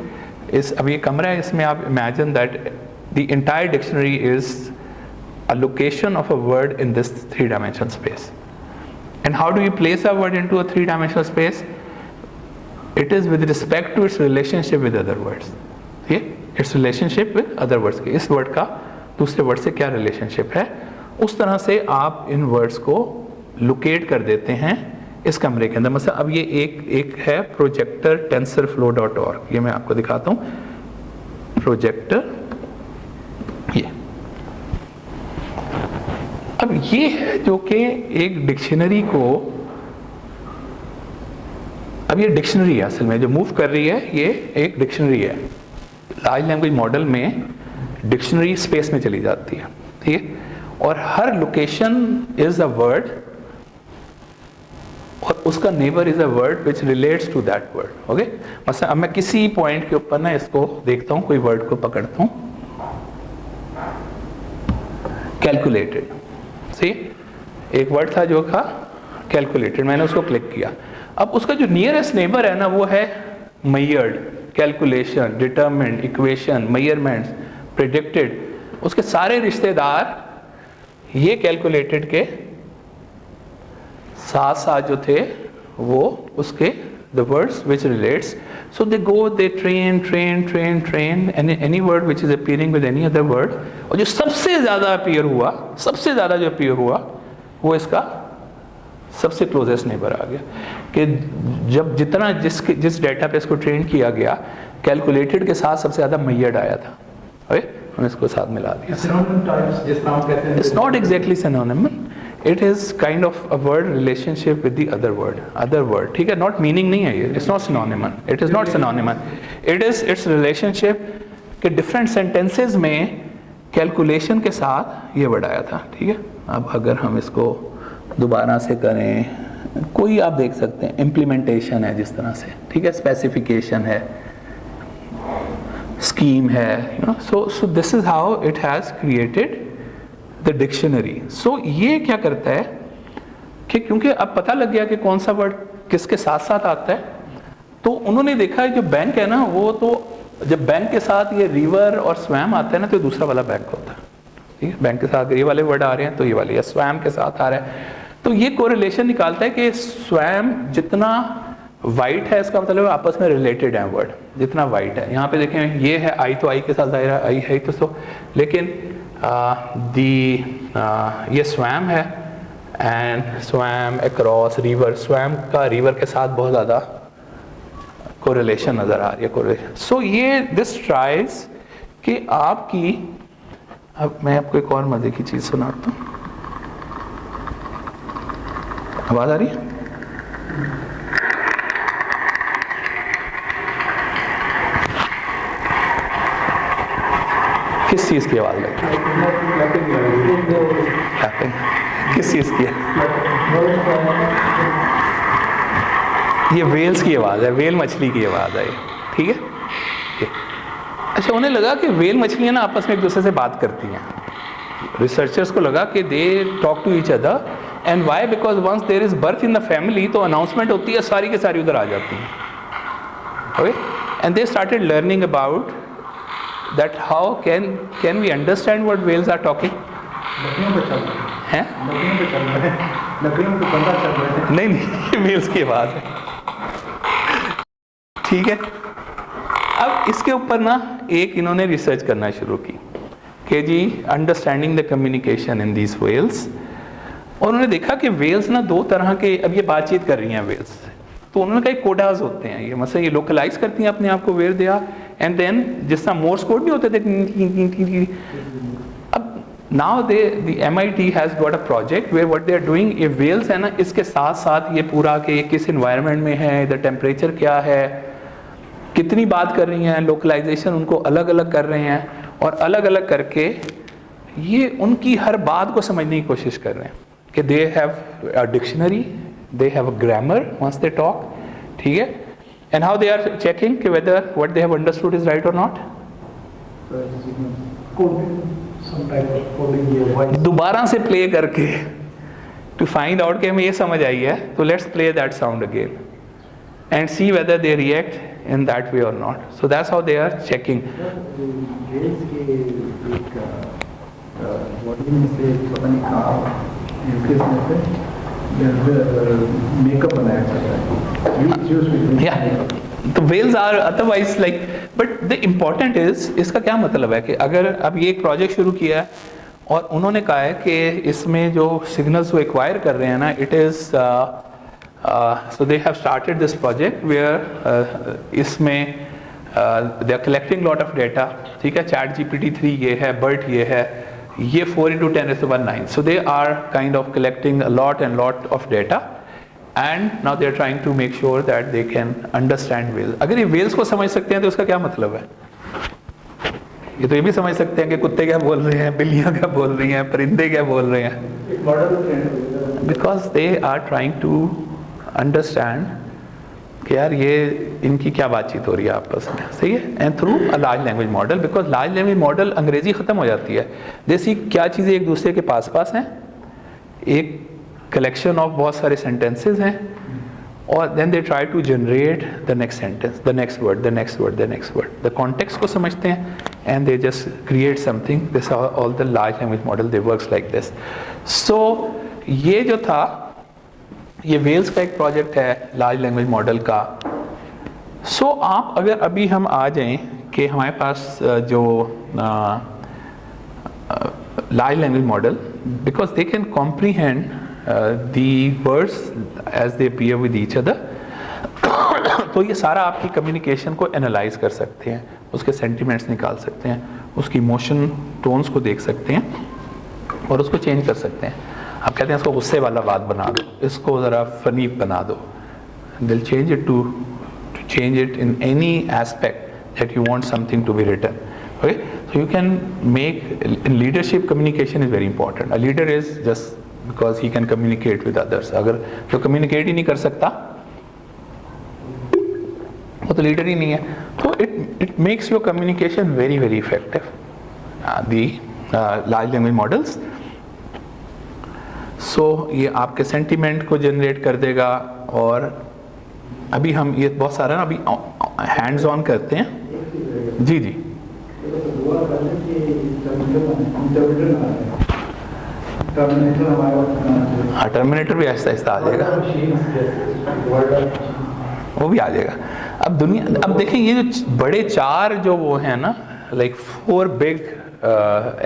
अब ये कमरा है, इसमें आप imagine that the entire dictionary is a location of a word in this 3-dimensional space. And how do you place a word into a 3-dimensional space? It is with respect to its relationship with other words. Okay? Its relationship with other words. इस word का दूसरे word से क्या relationship है, उस तरह से आप इन words को locate कर देते हैं इस कमरे के अंदर। मतलब अब ये एक है projector tensorflow.org, ये मैं आपको दिखाता हूँ। projector, ये अब ये है जो कि एक डिक्शनरी को, अब ये डिक्शनरी है असल में जो मूव कर रही है, ये एक डिक्शनरी है। लार्ज लैंग्वेज मॉडल में डिक्शनरी स्पेस में चली जाती है, ठीक है, और हर लोकेशन इज अ वर्ड और उसका neighbour is a word which relates to that word, okay. मतलब अब मैं किसी पॉइंट के ऊपर ना इसको देखता हूं, कोई वर्ड को पकड़ता हूं, कैलकुलेटेड, सी एक वर्ड था जो था कैलकुलेटेड, मैंने उसको क्लिक किया। अब उसका जो नियरेस्ट नेबर है ना वो है measured, calculation, determined, equation, measurements, predicted, उसके सारे रिश्तेदार ये कैलकुलेटेड के साथ साथ जो थे वो उसके the words which relates, so they go, they train any word which is appearing with any other word, और जो सबसे ज़्यादा जो अपीयर हुआ वो इसका सबसे क्लोजेस्ट नेबर आ गया, कि जब जितना जिस डेटाबेस को ट्रेन किया गया कैलकुलेटेड के साथ सबसे ज़्यादा मेयर्ड आया था, हमने इसको साथ मिला दिया। It's not exactly synonym, it is kind of a word relationship with the other word, ठीक है, not meaning नहीं है ये, it's not synonymous, it is not synonymous, it is its relationship कि different sentences में कैलकुलेशन के साथ ये वर्ड आया था, ठीक है। अब अगर हम इसको दोबारा से करें, कोई आप देख सकते हैं इम्प्लीमेंटेशन है जिस तरह से, ठीक है, स्पेसिफिकेशन है, स्कीम है, you know, so this is how it has created the dictionary. सो ये क्या करता है कि क्योंकि अब पता लग गया कि कौन सा वर्ड किसके साथ साथ आता है, तो उन्होंने देखा है जो बैंक है ना, वो तो जब बैंक के साथ ये रिवर और स्वैम आता है ना तो दूसरा वाला बैंक होता है, ठीक है। बैंक के साथ ये वाले वर्ड आ रहे हैं तो ये वाले, या स्वैम के साथ आ रहा है, तो ये कोरिलेशन निकालता है कि स्वैम जितना वाइट है इसका मतलब आपस में रिलेटेड है वर्ड, जितना वाइट है। यहाँ पे देखें ये है आई, तो आई के साथ दायरा आई है तो, लेकिन ये स्वैम है and swum across river, swum का रिवर के साथ बहुत ज़्यादा कोरिलेशन नज़र आ रही है, कोरिलेशन। सो ये दिस ट्राइज कि आपकी, अब मैं आपको एक और मज़े की चीज़ सुनाता हूँ। आवाज़ आ रही है? किस चीज़ की आवाज़ लगी? क्लैपिंग। किस चीज़ की है? ये वेल्स की आवाज़ है, वेल मछली की आवाज़ है ये, ठीक है? अच्छा, उन्हें लगा कि वेल मछलियाँ ना आपस में एक दूसरे से बात करती हैं। रिसर्चर्स को लगा कि they talk to each other, and why? Because once there is birth in the family, तो अनाउंसमेंट होती है, सारी की सारी उधर आ जाती हैं। Okay, and they started learning about that how can we understand what whales are talking. लकड़ियों पे चल रहे हैं? लकड़ियों पे चल रहे हैं, लकड़ियों पे बंदा चल रहे हैं। नहीं, ये वेल्स की आवाज़ है, ठीक है? अब इसके ऊपर ना एक इन्होंने रिसर्च करना शुरू की कि जी understanding the communication in these whales, और उन्होंने देखा कि वेल्स ना दो तरह के, अब ये बातचीत कर रही हैं वेल्स, तो उन्होंने कहा कोडाज होते हैं ये, मतलब ये लोकलाइज करती हैं अपने आप को वेर दिया, एंड देन जिस तरह मोर्स कोड नहीं होते थे। अब now the MIT has got a project where what they are doing, ये वेल्स है ना, इसके साथ साथ ये पूरा कि ये किस इन्वायरमेंट में है, इधर टेम्परेचर क्या है, कितनी बात कर रही हैं, लोकलाइजेशन उनको अलग अलग कर रहे हैं, और अलग अलग करके ये उनकी हर बात को समझने की कोशिश कर रहे हैं कि they have a dictionary, they have a grammar once they talk, ठीक है? And how they are checking कि whether what they have understood is right और नॉट। दोबारा से प्ले करके टू फाइंड आउट कि हमें ये समझ आई है, तो let's play that sound again and see whether they react in that way or not. So that's how they are checking. Whales के एक बॉडी में से पता नहीं कहाँ न्यूक्लियस में से मेकअप बनाया जाता है। Yeah. तो whales are otherwise like, but the important is, इसका क्या मतलब है कि अगर अब ये एक प्रोजेक्ट शुरू किया है और उन्होंने कहा है कि इसमें जो सिग्नल्स वो एक्वायर कर रहे हैं ना, it is so they have started this project where इसमें they are collecting lot of data, ठीक है? ChatGPT-3 ये है, BERT ये है, ये 4 × 10⁹ so they are kind of collecting a lot of data, and now they are trying to make sure that they can understand whales. अगर ये whales को समझ सकते हैं तो इसका क्या मतलब है? ये तो ये भी समझ सकते हैं कि कुत्ते क्या बोल रहे हैं, बिल्लियाँ क्या बोल रही हैं, परिंदे क्या बोल रहे हैं, because they are trying to understand कि यार ये इनकी क्या बातचीत हो रही है आपस में, सही है? And through a large language model, because large language model अंग्रेजी ख़त्म हो जाती है, जैसी क्या चीज़ें एक दूसरे के पास हैं, एक कलेक्शन ऑफ बहुत सारे सेंटेंसेस हैं, और then they try to generate the next sentence, the next word, the next word, the next word, the context को समझते हैं, and they just create something. This all the large language model they works like this. So ये जो था, ये Wales का एक project है लार्ज लैंग्वेज मॉडल का। सो आप अगर अभी हम आ जाएं कि हमारे पास जो large language model, because they can comprehend the words as they appear with each other, तो ये सारा आपकी कम्युनिकेशन को एनालाइज कर सकते हैं, उसके सेंटिमेंट्स निकाल सकते हैं, उसकी इमोशन टोन्स को देख सकते हैं और उसको चेंज कर सकते हैं। आप कहते हैं इसको गुस्से वाला बात बना दो, इसको ज़रा फनी बना दो, दिल change it to change it in any aspect that you want something to be written. Okay, so you can make, in leadership communication is very important. A leader is just because he can communicate with others. अगर जो communicate ही नहीं कर सकता वो तो leader ही नहीं है, तो it makes your communication very very effective. The large language models, so ये आपके sentiment को generate कर देगा। और अभी हम ये बहुत सारा ना अभी हैंड्स ऑन करते हैं। जी जी, हाँ, टर्मिनेटर भी आहिस्ता आहिस्ता आ जाएगा, वो भी आ जाएगा। अब दुनिया, अब देखें ये जो बड़े चार जो वो हैं ना, like 4 big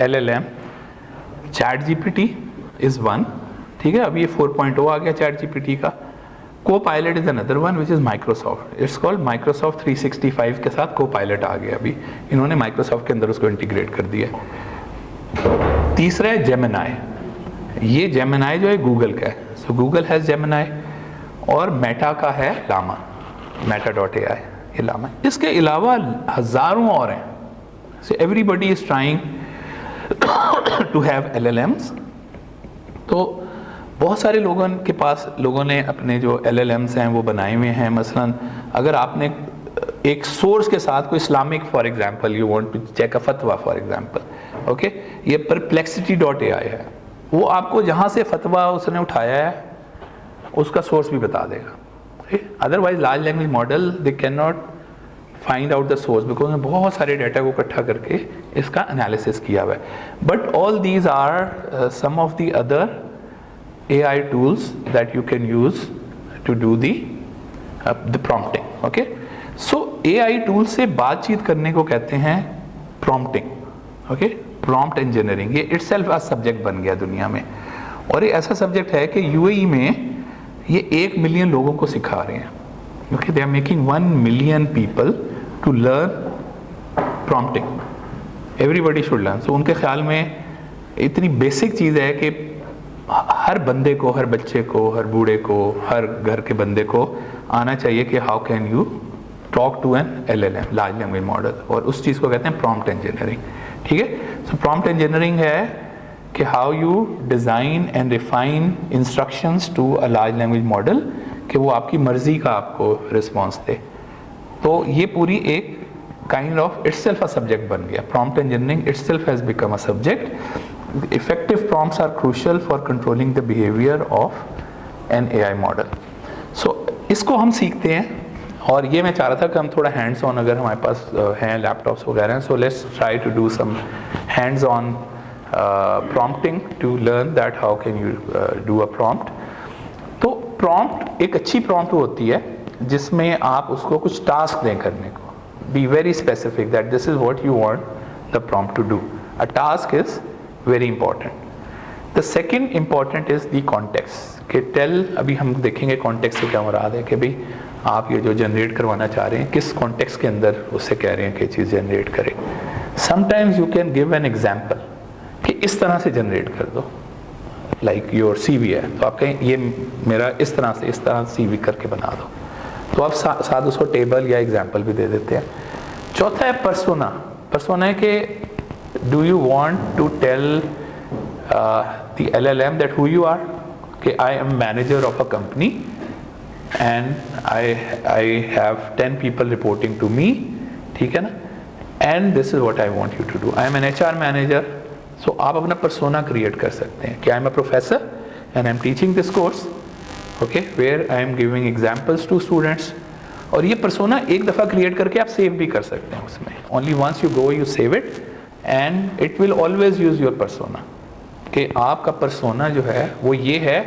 LLM, ChatGPT is one, ठीक है, अभी ये 4.0 आ गया चैट जीपीटी का। Copilot is another one which is Microsoft, it's called Microsoft 365 के साथ Copilot आ गया अभी, इन्होंने माइक्रोसॉफ्ट के अंदर उसको इंटीग्रेट कर दिया। तीसरा है जेमिनाई, ये जेमिनाई जो है गूगल का है, सो गूगल हैज जेमिनाई, और मेटा का है लामा, meta.ai, ये लामा। इसके अलावा हजारों और हैं, so everybody is trying to have LLMs। तो बहुत सारे लोगों के पास, लोगों ने अपने जो LLMs हैं वो बनाए हुए हैं। मसलन अगर आपने एक सोर्स के साथ कोई Islamic, for example you want to check a फतवा फॉर एग्जांपल, ओके, ये perplexity.ai है, वो आपको जहाँ से फतवा उसने उठाया है उसका सोर्स भी बता देगा। Otherwise large language model they can not find out the source, because उन्होंने बहुत सारे डाटा को इकट्ठा करके इसका एनालिसिस किया हुआ है। But all these are some of the other AI tools that you can use to do the prompting, okay? So AI tools से बातचीत करने को कहते हैं prompting, okay? Prompt engineering, ये itself a subject बन गया दुनिया में, और ये ऐसा सब्जेक्ट है कि UAE में ये 1 मिलियन लोगों को सिखा रहे हैं, okay? They are making 1 million people to learn prompting. Everybody should learn. So उनके ख्याल में इतनी बेसिक चीज़ है कि हर बंदे को, हर बच्चे को, हर बूढ़े को, हर घर के बंदे को आना चाहिए कि how can you talk to an LLM, large language model, और उस चीज़ को कहते हैं प्रॉम्प्ट इंजीनियरिंग, ठीक है। सो प्रॉम्प्ट इंजीनियरिंग है कि how you design and refine instructions to a large language model, कि वो आपकी मर्जी का आपको रिस्पॉन्स दे। तो ये पूरी एक kind of itself a subject बन गया, prompt engineering itself has become a subject. Effective prompts are crucial for controlling the behavior of an AI model. So इसको हम सीखते हैं, और ये मैं चाह रहा था कि हम थोड़ा हैंड्स ऑन, अगर हमारे पास हैं लैपटॉप्स वगैरह, so let's try to do some hands on prompting to learn that how can you do a prompt. तो प्रॉम्प्ट एक अच्छी प्रॉम्प्ट होती है जिसमें आप उसको कुछ टास्क दें करने को, be very specific that this is what you want the prompt to do. A task is very important. The second important is the context, कि tell, अभी हम देखेंगे context से क्या मुराद है, कि भाई आप ये जो जनरेट करवाना चाह रहे हैं किस context के अंदर उससे कह रहे हैं कि चीज़ जनरेट करें। Sometimes you can give an example कि इस तरह से जनरेट कर दो, like your CV है, तो आप कहें ये मेरा इस तरह CV करके बना दो, तो आप साथ उसको टेबल या एग्जाम्पल भी दे देते हैं। चौथा है पर्सोना। पर्सोना है कि do you want to tell the LLM that who you are, कि I am manager of a company and I have 10 people reporting to me, ठीक है ना, and this is what I want you to do. I am an HR manager, so आप अपना persona create कर सकते हैं कि I am a professor and I am teaching this course, okay, where I am giving examples to students, और ये persona एक दफ़ा create करके आप save भी कर सकते हैं उसमें, only once you go you save it and it will always use your persona, कि आपका persona जो है वो ये है,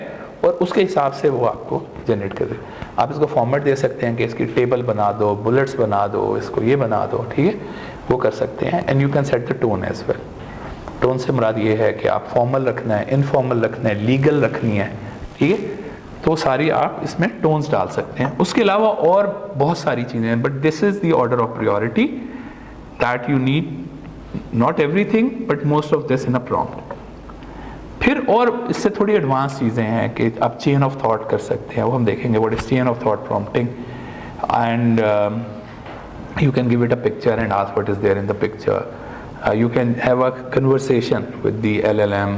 और उसके हिसाब से वो आपको जनरेट कर दे। आप इसको फॉर्मेट दे सकते हैं कि इसकी टेबल बना दो, बुलेट्स बना दो, इसको ये बना दो, ठीक है, वो कर सकते हैं। And you can set the tone as well. Tone से मुराद ये है कि आप फॉर्मल रखना है, इनफॉर्मल रखना है, लीगल रखनी है, ठीक है, तो सारी आप इसमें टोन्स डाल सकते हैं। उसके अलावा और बहुत सारी चीज़ें हैं, but this is the order of priority that you need, not everything but most of this in a prompt. फिर और इससे थोड़ी एडवांस चीज़ें हैं कि आप चेन ऑफ थॉट कर सकते हैं, वो हम देखेंगे what is chain of thought prompting, and you can give it a picture and ask what is there in the picture. You can have a conversation with the LLM।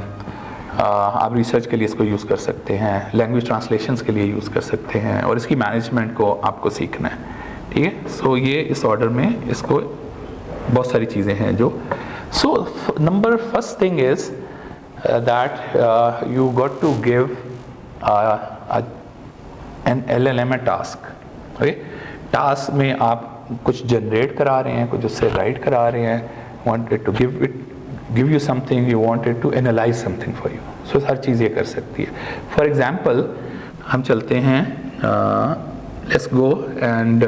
आप research के लिए इसको यूज़ कर सकते हैं, language translations के लिए use कर सकते हैं, और इसकी मैनेजमेंट को आपको सीखना है, ठीक है। सो ये इस ऑर्डर में इसको बहुत सारी चीज़ें हैं जो, so number first thing is that you got to give an LLM a task, okay? task में आप कुछ जनरेट करा रहे हैं, कुछ उससे राइट करा रहे हैं, wanted to give you something, you wanted to analyze something for you, so हर चीज़ ये कर सकती है। For example हम चलते हैं, let's go and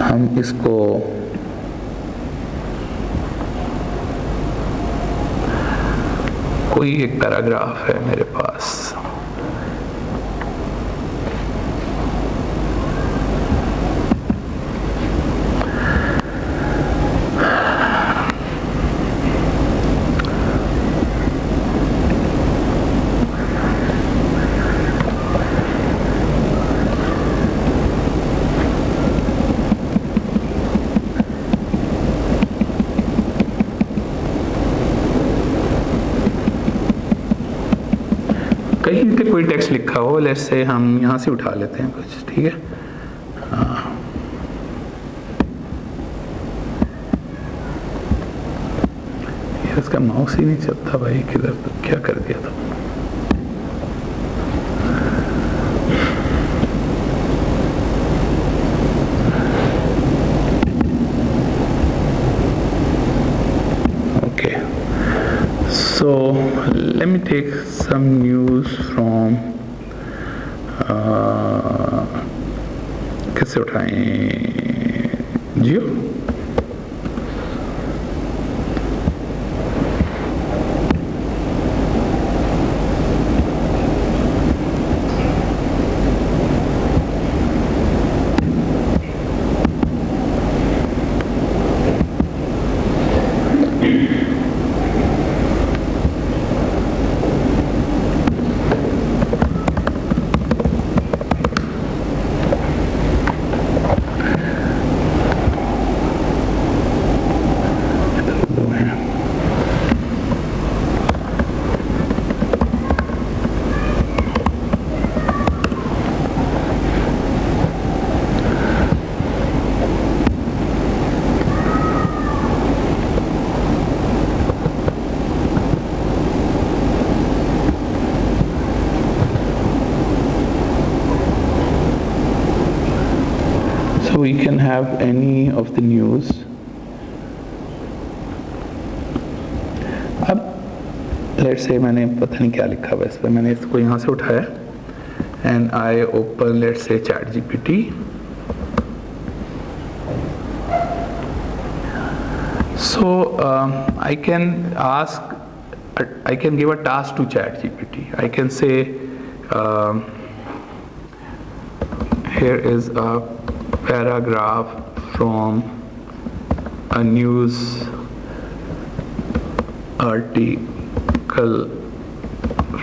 हम इसको कोई एक पैराग्राफ है मेरे पास, कहीं पे कोई टेक्स्ट लिखा हो, लेट्स से हम यहाँ से उठा लेते हैं कुछ, ठीक है। यार इसका माउस ही नहीं चलता भाई, किधर क्या कर दिया था। So let me take some news from कैसे उठाएं, जियो। So we can have any of the news. अब let's say मैंने पता नहीं क्या लिखा हुआ इस पर, मैंने इसको यहाँ से उठाया and I open let's say ChatGPT. So I can give a task to ChatGPT. I can say here is a paragraph from a news article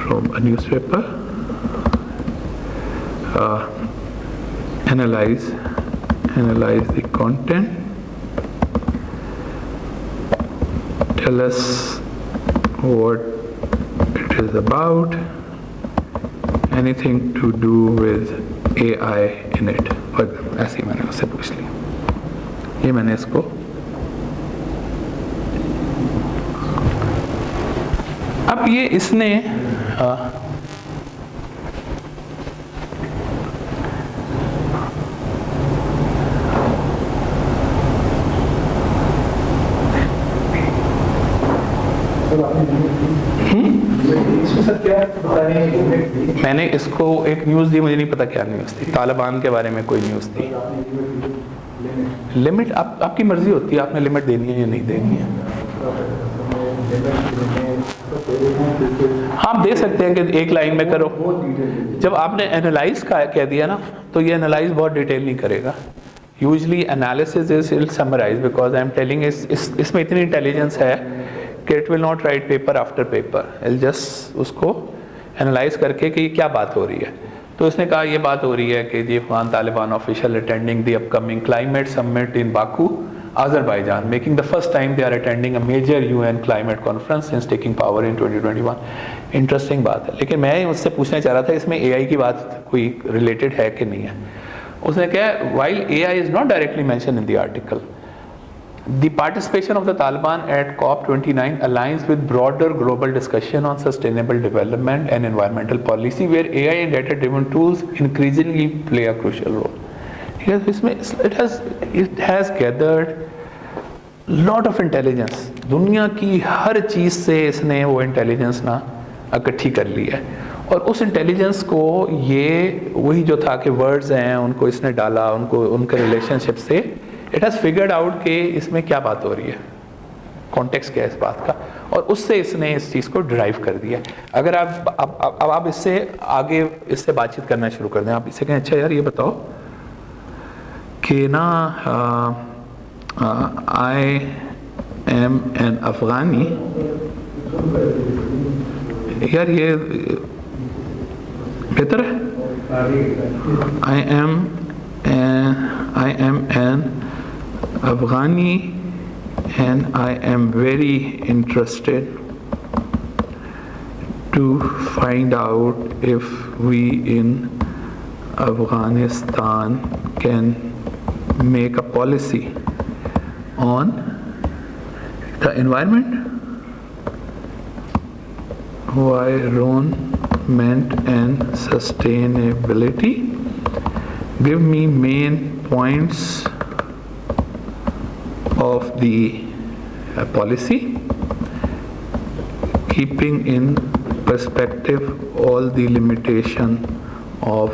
from a newspaper. Analyze the content. Tell us what it is about. Anything to do with AI in it. और ऐसे ही मैंने उससे पूछ लिया। ये मैंने इसको अब ये इसने मैंने इसको एक न्यूज़ दी, मुझे नहीं पता क्या न्यूज़ थी, तालिबान के बारे में कोई न्यूज़ थी। लिमिट आपकी मर्जी होती है, आपने लिमिट देनी है या नहीं देनी है। हाँ, आप दे सकते हैं कि एक लाइन में करो। जब आपने एनालाइज का कह दिया ना, तो ये एनालाइज बहुत डिटेल नहीं करेगा। Usually analysis is will summarise, because I am telling इसमें इतनी इंटेलिजेंस है कि it will not write paper after paper, I'll just उसको एनालाइज करके कि क्या बात हो रही है। तो इसने कहा ये बात हो रही है कि जी Afghan Taliban official attending the upcoming climate summit in Baku Azerbaijan, making the first time they are attending a major UN climate conference since taking power in 2021. Interesting बात है, लेकिन मैं उससे पूछना चाह रहा था इसमें AI की बात कोई रिलेटेड है कि नहीं है। उसने कहा while AI is not directly mentioned in the article, the participation of the Taliban at COP29 aligns with broader global discussion on sustainable development and environmental policy, where AI and data-driven tools increasingly play a crucial role. इसमें it has gathered lot of intelligence. दुनिया की हर चीज़ से इसने वो intelligence ना इकट्ठी कर ली है, और उस इंटेलिजेंस को ये वही जो था कि वर्ड्स हैं उनको इसने डाला, उनको उनके रिलेशनशिप से इट हैज़ फिगर्ड आउट कि इसमें क्या बात हो रही है। कॉन्टेक्स्ट क्या है इस बात का, और उससे इसने इस चीज़ को ड्राइव कर दिया। अगर आप इससे आगे इससे बातचीत करना शुरू कर दें, आप इससे कहें अच्छा यार ये बताओ कि ना आई एम एन अफगानी, यार ये बेहतर है। I am an Afghani and I am very interested to find out if we in Afghanistan can make a policy on the environment, environment and sustainability. Give me main points of the policy, keeping in perspective all the limitation of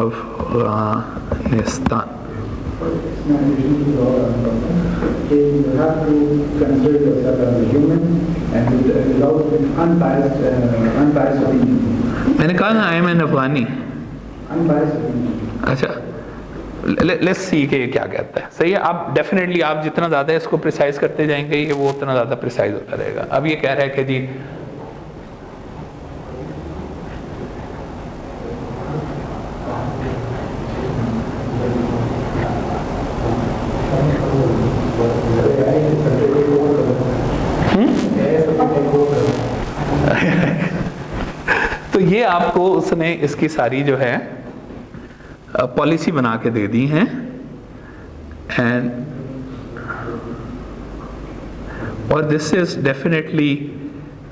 Afghanistan. You have to consider yourself as a human and without unbiased opinion. मैंने कहा ना I am an Afghani. Unbiased opinion. अच्छा, let's see के ये क्या कहता है। सही है, आप डेफिनेटली आप जितना ज़्यादा इसको प्रिसाइज करते जाएंगे ये वो उतना ज़्यादा प्रिसाइज होता रहेगा। अब ये कह रहा है कि जी तो ये आपको उसने इसकी सारी जो है पॉलिसी बना के दे दी हैं, एंड और this is definitely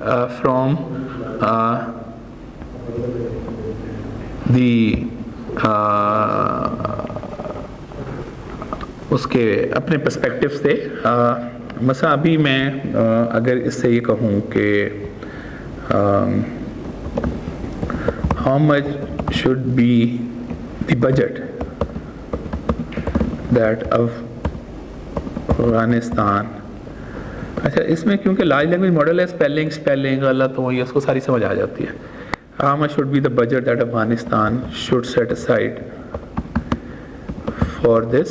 from the उसके अपने पर्सपेक्टिव से। मसा अभी मैं अगर इससे ये कहूँ कि how much should be the budget that Afghanistan, अच्छा इसमें क्योंकि लार्ज लैंग्वेज मॉडल है, स्पेलिंग गलत हो या उसको सारी समझ आ जाती है। How much should be the budget that Afghanistan should set aside for this,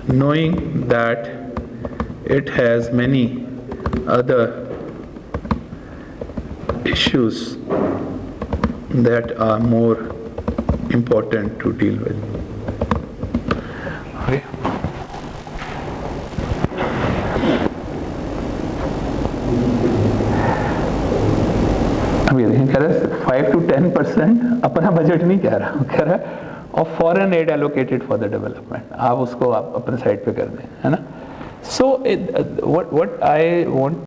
knowing that it has many other issues that are more important to deal with. Okay. अभी देखिए कह रहा है 5 to 10% अपना बजट नहीं कह रहा, कह रहा है और foreign add allocated for the development, आप उसको आप अपने साइड पे कर दें, है ना। So what I want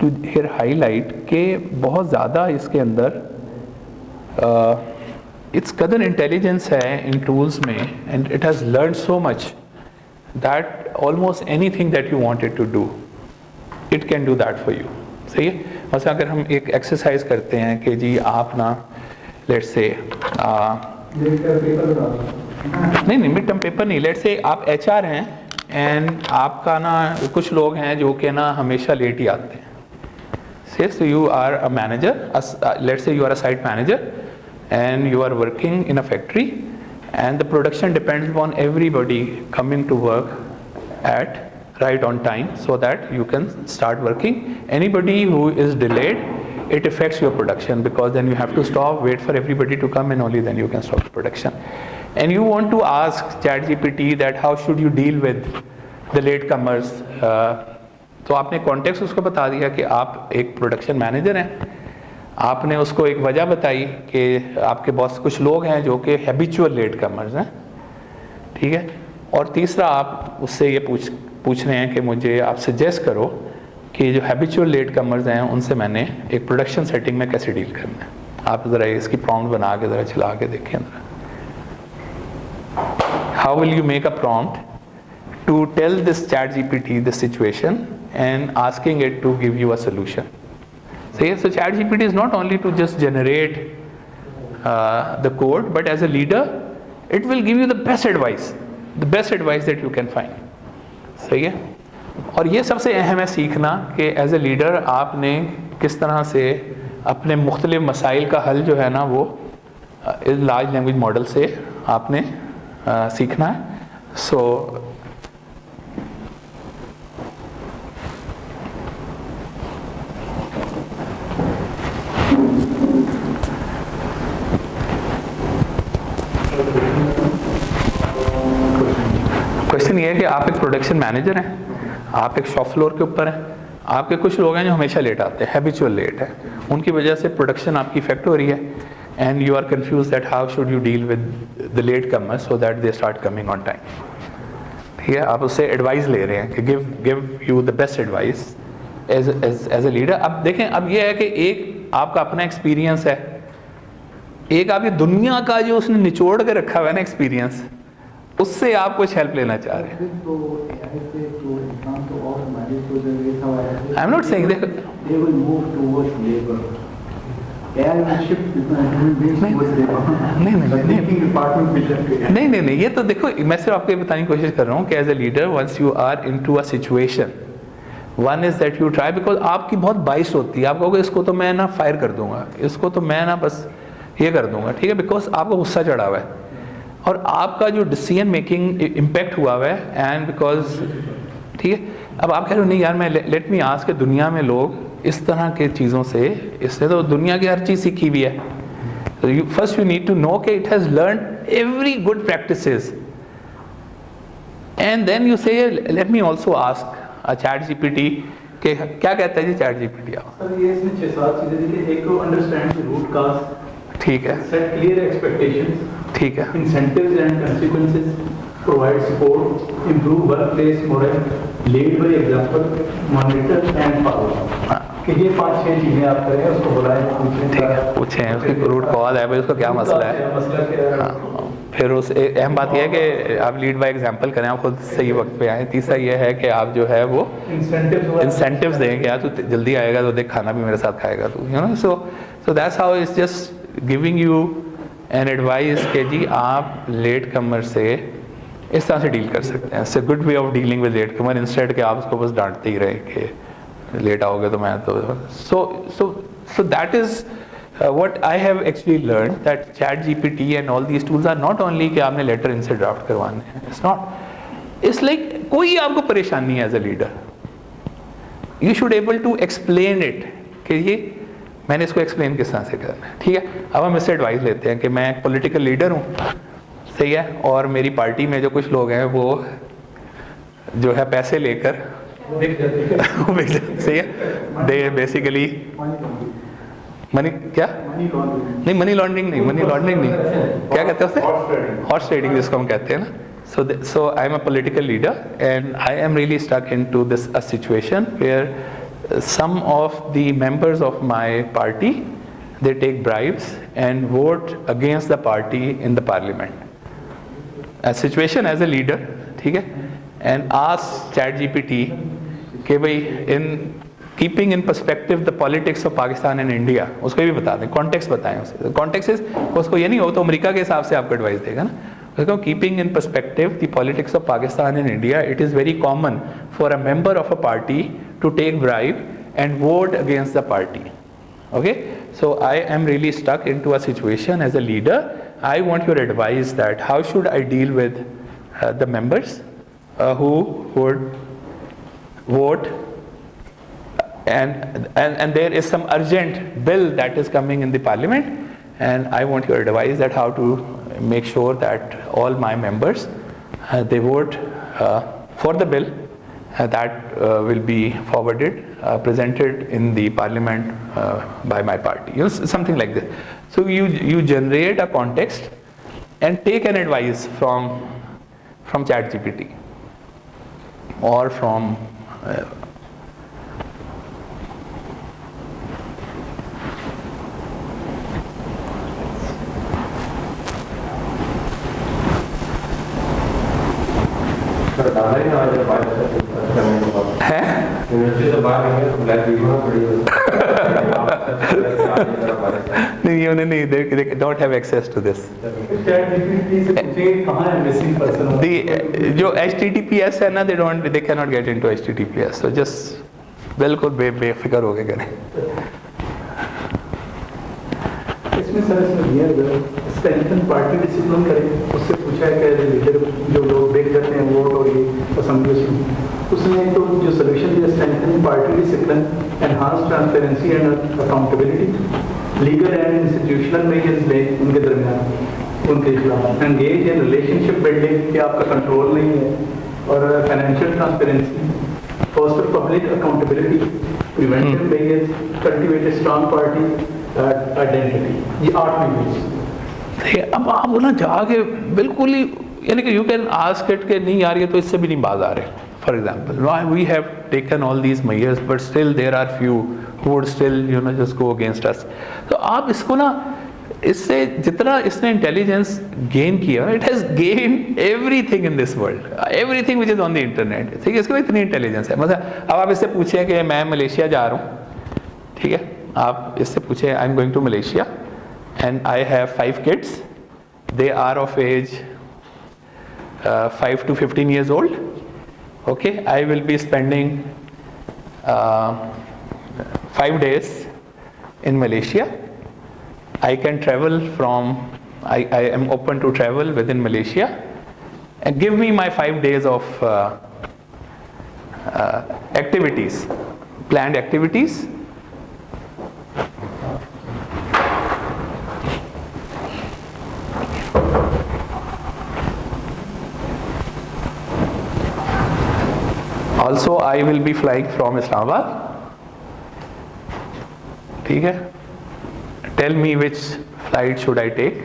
to hear highlight के बहुत ज़्यादा इसके अंदर इट्स कदर इंटेलिजेंस है इन टूल्स में, and it has learn so much that almost anything that you wanted to do it can do that for you. सही है, मतलब अगर हम एक एक्सरसाइज करते हैं कि जी आप ना लेट्स से नहीं मिड टर्म पेपर नहीं, लेट्स से आप HR हैं एंड आपका ना कुछ लोग हैं जो कि ना हमेशा लेट ही आते हैं। So you are a manager, let's say you are a site manager and you are working in a factory and the production depends upon everybody coming to work at right on time so that you can start working. Anybody who is delayed, it affects your production because then you have to stop, wait for everybody to come and only then you can stop the production. And you want to ask ChatGPT that how should you deal with the latecomers, तो आपने context उसको बता दिया कि आप एक production manager हैं, आपने उसको एक वजह बताई कि आपके बॉस कुछ लोग हैं जो कि हैबिचुअल लेट कमर्स हैं, ठीक है। और तीसरा आप उससे ये पूछ रहे हैं कि मुझे आप सजेस्ट करो कि जो हैबिचुअल लेट कमर्स हैं उनसे मैंने एक प्रोडक्शन सेटिंग में कैसे डील करना है। आप ज़रा इसकी प्रॉम्प्ट बना के ज़रा चला के देखें ज़रा, how will you make a prompt to tell this ChatGPT the situation and asking it to give you a solution. So ChatGPT is not only to just generate the code, but as a leader, it will give you the best advice. The best advice that you can find. सही है। और ये सबसे अहम है सीखना कि as a leader आपने किस तरह से अपने मुख्तलिफ मसाइल का हल जो है ना वो इस लार्ज लैंग्वेज मॉडल से आपने सीखना है। सो क्वेश्चन ये है कि आप एक प्रोडक्शन मैनेजर हैं, आप एक शॉप फ्लोर के ऊपर हैं, आपके कुछ लोग हैं जो हमेशा लेट आते हैं, हैबिचुअल लेट है, उनकी वजह से प्रोडक्शन आपकी इफेक्ट हो रही है and you are confuse that how should you deal with the late comer so that they start coming on time. ठीक है, आप उससे एडवाइस ले रहे हैं कि give you the best advice as a leader. अब देखें, अब ये है कि एक आपका अपना एक्सपीरियंस है, एक आपकी दुनिया का जो उसने निचोड़ के रखा हुआ है ना एक्सपीरियंस, उससे आप कुछ हेल्प लेना चाह रहे हैं। I am not saying that they will move towards labor. AI will shift towards labor. नहीं, Thinking department will shift. नहीं, ये तो देखो, मैं सिर्फ आपको ये बताने की कोशिश कर रहा हूँ कि as a leader once you are into a situation, one is that you try, because आपकी बहुत बाइस होती है, आप कहोगे इसको तो मैं ना फायर कर दूंगा, इसको तो मैं ना बस ये कर दूंगा, ठीक है, बिकॉज आपको गुस्सा चढ़ा हुआ है और आपका जो डिसीजन मेकिंग इम्पैक्ट हुआ हुआ है एंड बिकॉज, ठीक है। अब आप कह रहे हो नहीं यार, मैं लेट मी आस्क के दुनिया में लोग इस तरह के चीज़ों से, इससे तो दुनिया की हर चीज़ सीखी हुई है। First you need to know कि it has learn every good practices and then you say let me also ask chat GPT के क्या कहता है जी चैट जीपीटी। सर ये इसमें 6-7 चीजें दी, एक तो अंडरस्टैंड द रूट कॉज, ठीक है, सेट क्लियर एक्सपेक्टेशंस, ठीक है, incentives and consequences, provide support, improve workplace morale, lead by example, monitor and follow। कि ये 5-6 चीजें आप करें, उसको बुलाएं, पूछें, ठीक है, पूछें उसकी रूट कॉज है भाई, उसका क्या मसला है। मसला क्या है। हाँ, फिर उस अहम बात यह है कि आप लीड बाय एग्जांपल करें, आप खुद सही वक्त पे आएँ। तीसरा ये है कि आप जो है वो इंसेंटिव्स दें कि यार तू जल्दी आएगा तो देख खाना भी मेरे साथ खाएगा तू, you know. So that's how it's just giving you an advice कि जी आप लेट कमर से इस तरह से डील कर सकते हैं। It's a good way of dealing with late comer instead कि आप उसको बस डांटते ही रहे कि लेट आओगे तो मैं तो। सो that is what I have actually learned, that chat GPT and all these tools are not only कि आपने लेटर इनसे ड्राफ्ट करवाने हैं, it's not, it's like कोई आपको परेशानी है as a leader, you should able to explain it कि ये मैंने इसको एक्सप्लेन किस तरह से करना है। ठीक है, अब हम इससे एडवाइस लेते हैं कि मैं एक पॉलिटिकल लीडर हूँ, सही है, और मेरी पार्टी में जो कुछ लोग हैं वो जो है पैसे लेकर सही है, दे बेसिकली मनी क्या नहीं, मनी लॉन्ड्रिंग नहीं, क्या कहते हैं उसे, हॉर्स ट्रेडिंग जिसको हम कहते हैं ना। So I am a political leader and I am really stuck into this uh situation where some of the members of my party, they take bribes and vote against the party in the parliament. A situation as a leader, ठीक है, and ask ChatGPT कि भाई in keeping in perspective the politics of Pakistan and India, उसको ये भी बता दें, context बताएं उसे। Context is, उसको ये नहीं हो तो अमेरिका के हिसाब से आपको एडवाइस देगा ना। उसको keeping in perspective the politics of Pakistan and India, it is very common for a member of a party to take bribe and vote against the party. Okay, so I am really stuck into a situation as a leader. I want your advice that how should I deal with the members who would vote and there is some urgent bill that is coming in the parliament, and I want your advice that how to make sure that all my members they vote for the bill that will be forwarded, presented in the parliament by my party, you know, something like this. So you generate a context and take an advice from ChatGPT or from है university से बाहर निकले तो black video में पड़ी हुई नहीं उन्हें नहीं, they don't have access to this. ChatGPT से पूछेंगे कहाँ है मिसिंग पर्सन। The जो HTTPS है ना, they cannot get into HTTPS, so just बिल्कुल बेफिक्र हो के करें। इसमें सर इसमें दिया है स्ट्रेंथन पार्टी डिसिप्लिन करें, उससे पूछा है कि लीडर जो लोग ब्रेक करते हैं वोट और ये असेंबली, उसने तो जो सोल्यूशन दिया strengthen party discipline, enhance transparency and accountability, legal and institutional measures ले उनके दरमियान उनके खिलाफ, एंगेज इन रिलेशनशिप बिल्डिंग कि आपका कंट्रोल नहीं है, और financial transparency, foster public accountability, preventive measures, cultivate a strong party identity. ये 8 मेजर्स। अब आप ना जाके बिल्कुल ही, यानी कि यू कैन आस्क इट के नहीं आ रही है तो इससे भी नहीं बाज आ रहे। For example we have taken all these measures but still there are few who would still just go against us. तो आप इसको ना, इससे जितना इसने इंटेलिजेंस गेन किया, it has gain everything in this world, everything which is on the internet. ठीक है, इसके इतनी इंटेलिजेंस है। मतलब अब आप इससे पूछे कि मैं मलेशिया जा रहा हूँ, ठीक है, आप इससे पूछे I am going to Malaysia and I have 5 kids, they are of age 5 to 15 years old, okay, I will be spending 5 days in Malaysia. I can travel from, I am open to travel within Malaysia, and give me my 5 days of activities, planned activities. Also, I will be flying from Islamabad. ठीक है, tell me which flight should I take.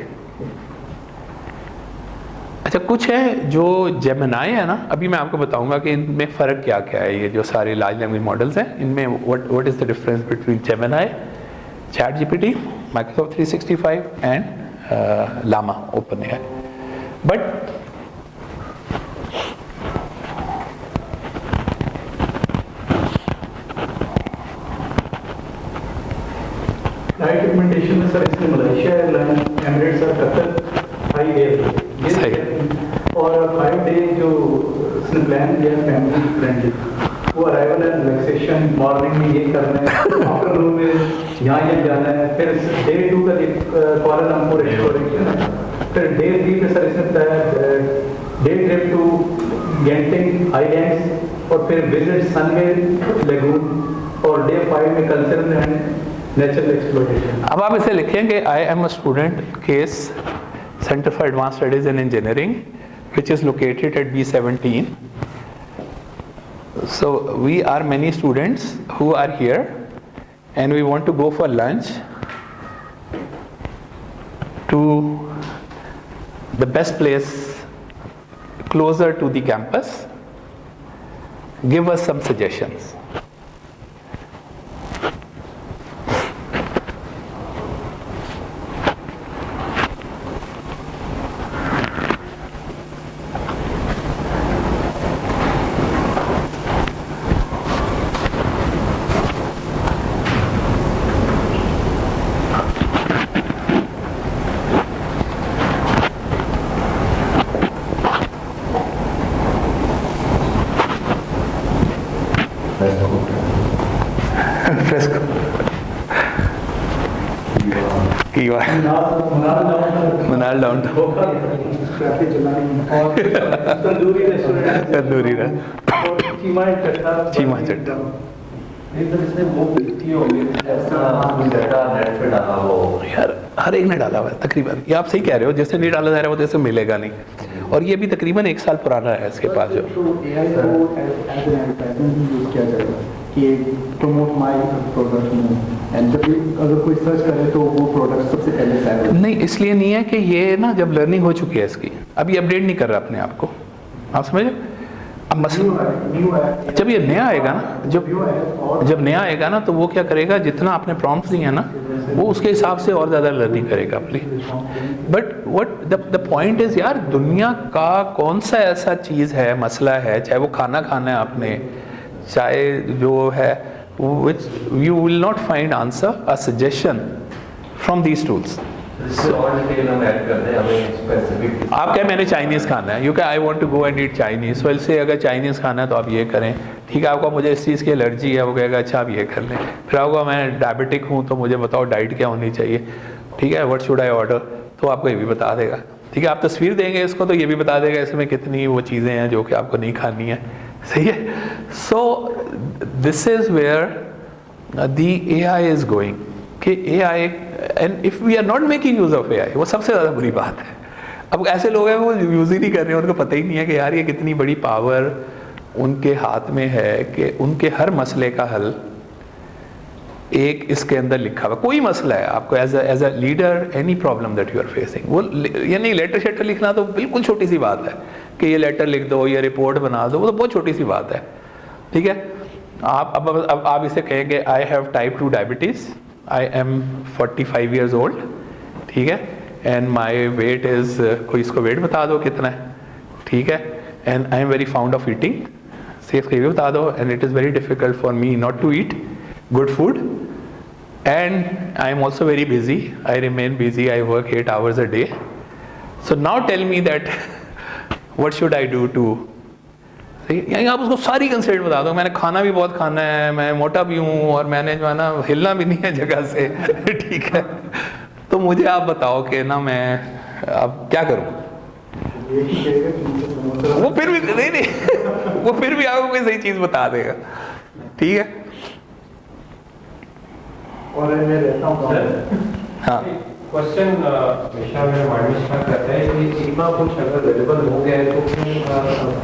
अच्छा, कुछ है जो Gemini है ना, अभी मैं आपको बताऊंगा कि इनमें फ़र्क क्या क्या है। ये जो सारे लार्ज लैंग्वेज मॉडल्स हैं, इनमें what is the difference between Gemini, ChatGPT, Microsoft 365 and Llama, OpenAI. But flight recommendation में सर इसमें मलेशिया एयरलाइन, एमिरेट्स और कतर हाई एयर, और 5 डे जो इसने प्लान किया फैमिली फ्रेंडली, वो अराइवल एंड रिलैक्सेशन, मॉर्निंग में ये करना है, आफ्टरनून में यहाँ ये जाना है, फिर डे 2 का कुआलालंपुर एक्सप्लोरेशन है, फिर डे 3 में सर इसने बताया day trip to Genting islands, और फिर विजिट सनवे लेगून, और डे 5 में कल्चरल एंड नेचुरल एक्सप्लोरेशन। अब आप इसे लिखेंगे आई am a student case centre for advance studies in engineering which is located at B17. So we are many students who are here and we want to go for lunch to the best place closer to the campus. Give us some suggestions. Fresco. Kiwa. Manal down. Tandoori restaurant, tandoori ना, चीमा चट्टा, चीमा चट्टा। इसने वो की होगी ऐसा data net पे डाला हो यार हर एक ने डाला हुआ है तकरीबन। ये आप सही कह रहे हो, जैसे नहीं डाला जा रहा है वो जैसे मिलेगा नहीं। और ये भी तकरीबन 1 साल पुराना है इसके पास जो। तो AI को एज एन एडवर्टाइजमेंट यूज किया जाएगा कि प्रमोट माय प्रोडक्ट में, एंड जब अगर कोई सर्च करे तो वो प्रोडक्ट सबसे पहले साइड। नहीं, इसलिए नहीं है कि ये ना जब लर्निंग हो चुकी है इसकी, अभी अपडेट नहीं कर रहा अपने आप को, आप समझे। अब मसला जब ये नया आएगा ना, जब नया आएगा ना, तो वो क्या करेगा, जितना आपने प्रॉम्प्ट्स दिए हैं ना, वो उसके हिसाब से और ज़्यादा लर्निंग करेगा अपनी। But what the point is यार, दुनिया का कौन सा ऐसा चीज़ है, मसला है, चाहे वो खाना खाना है आपने, चाहे जो है, which you will not find answer a suggestion from these tools. इससे और डिटेल हम ऐड करते हैं, हमें स्पेसिफिक। आप क्या, मैंने चाइनीज़ खाना है, यू क्या I want to go and eat Chinese, well से अगर चाइनीज़ खाना है तो आप ये करें, ठीक है। आपको मुझे इस चीज़ की एलर्जी है, वो कहेगा अच्छा आप ये कर लें। फिर आपको मैं डायबिटिक हूँ तो मुझे बताओ डाइट क्या होनी चाहिए, ठीक है, व्हाट शुड आई ऑर्डर, तो आपको ये भी बता देगा, ठीक है। आप तस्वीर देंगे इसको तो ये भी बता देगा इसमें कितनी वो चीज़ें हैं जो कि आपको नहीं खानी है, सही है। So this is where the AI is going, कि AI, and if we are not making use of AI, वो सबसे ज़्यादा बुरी बात है। अब ऐसे लोग हैं वो यूज़ ही नहीं कर रहे हैं, उनको पता ही नहीं है कि यार ये कितनी बड़ी पावर उनके हाथ में है कि उनके हर मसले का हल एक इसके अंदर लिखा हुआ। कोई मसला है आपको as a leader, any problem that you are facing, वो ये नहीं, लेटर शेटर लिखना तो बिल्कुल छोटी सी बात है कि ये लेटर लिख दो, ये रिपोर्ट बना दो, वो तो बहुत छोटी सी बात है, ठीक है। आप अब आप इसे कहेंगे I have type 2 diabetes, I am 45 years old, ठीक है, एंड माई वेट इज़, कोई इसको वेट बता दो कितना है, ठीक है, and I am very found of eating, से इसको ये भी बता दो, and it is very difficult for me not to eat good food, and I am also very busy, I remain busy, I work 8 hours a day, so now tell me that what should I do to, यानी आप उसको सारी concept बता दो, मैंने खाना भी बहुत खाना है, मैं मोटा भी हूँ और मैंने जो है ना हिलना भी नहीं है जगह से ठीक है, तो मुझे आप बताओ कि ना मैं अब क्या करूँ। वो फिर भी नहीं वो फिर भी आपको कोई सही चीज़ बता देगा, ठीक है। और मैं रहता हूँ हाँ, क्वेश्चन हमेशा मेरे माइंड में स्टक रहता है कि इतना कुछ अगर अवेलेबल हो गया है तो फिर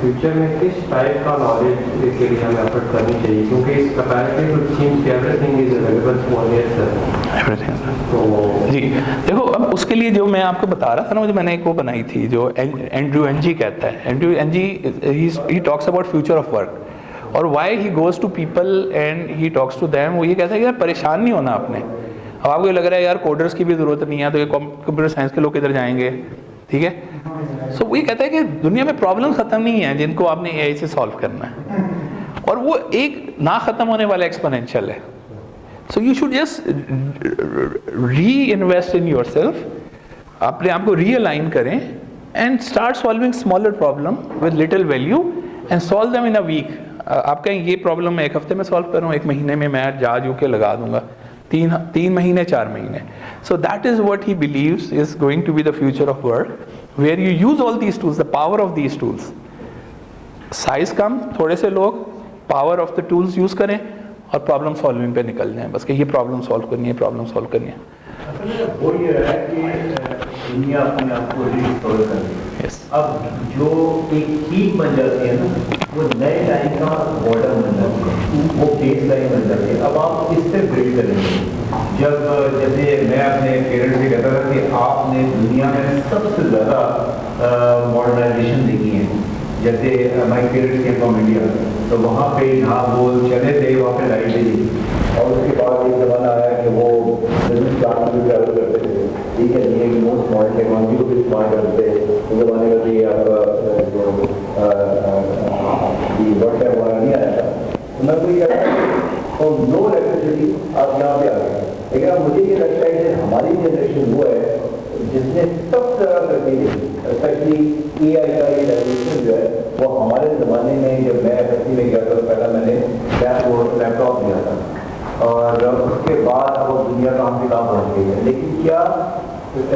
फ्यूचर में किस टाइप का नॉलेज इसके लिए हमें एफर्ट करनी चाहिए, क्योंकि इस comparative two things everything is available for everything. तो जी देखो, अब उसके लिए जो मैं आपको बता रहा था ना, जो मैंने एक वो बनाई थी जो एंड्रयू एनजी कहता है, Andrew Ng he talks about future of work, और why he goes to people and he talks to them. वो ये कहता है कि यार परेशान नहीं होना आपने। अब आपको लग रहा है यार कोडर्स की भी ज़रूरत नहीं है, तो ये कंप्यूटर साइंस के लोग किधर जाएंगे, ठीक है। सो वो ये कहता है कि दुनिया में प्रॉब्लम ख़त्म नहीं है जिनको आपने AI से सॉल्व करना है, और वो एक ना ख़त्म होने वाला एक्सपोनेंशियल है। So you should just reinvest in yourself, अपने आप को रीअलाइन करें and start solving smaller problem with little value and solve them in a week. आप कहें ये प्रॉब्लम मैं 1 हफ्ते में सॉल्व करूँ, 1 महीने में मैं जा जू के लगा दूंगा, 3 महीने 4 महीने। So that is what he believes is going to be the future of work, where you use all these tools, the power of these tools. Size कम, थोड़े से लोग power of the tools use करें और problem solving पे निकल जाएं, बस कि ये प्रॉब्लम सॉल्व करनी है, प्रॉब्लम सॉल्व करनी है। वो ये है कि दुनिया अपने आप को रिस्टोर कर रही है। Yes. अब जो एक पीक बन जाती है ना, वो नए टाइम का बॉर्डर बन जाती है, वो बेस लाइन बन जाती है। अब आप इससे बिल्ड करेंगे। जब जैसे मैं अपने पेरेंट्स से कहता था कि आपने दुनिया में सबसे ज़्यादा मॉडर्नाइजेशन देखी है, जैसे माई पेरेंट्स के फ्रॉम इंडिया, तो वहाँ पे जहाँ वो चले थे वहाँ पे लाइट थी, और उसके बाद एक ज़माना आया कि वो बिजनेस क्लास में ट्रैवल करते थे, ठीक है, ये नो स्मार्ट टेक्नोलॉजी को भी इस्तेमाल करते थे। उस ज़माने का भी आप जो व्हाट्सएप वाला नहीं आया था, तो मैं कोई कहता था और नो इलेक्ट्रिसिटी आप यहाँ पे आ गए। लेकिन अब मुझे ये लगता है कि हमारी जनरेशन वो है जिसने सबसे ज़्यादा तरक्की की, स्पेशली AI का ये रेवोल्यूशन जो है वो हमारे ज़माने में, जब मैं 80 में गया था तो पहला मैंने लैपटॉप लिया था, और उसके बाद अब दुनिया कहाँ से कहाँ पहुँच गई है। लेकिन क्या ये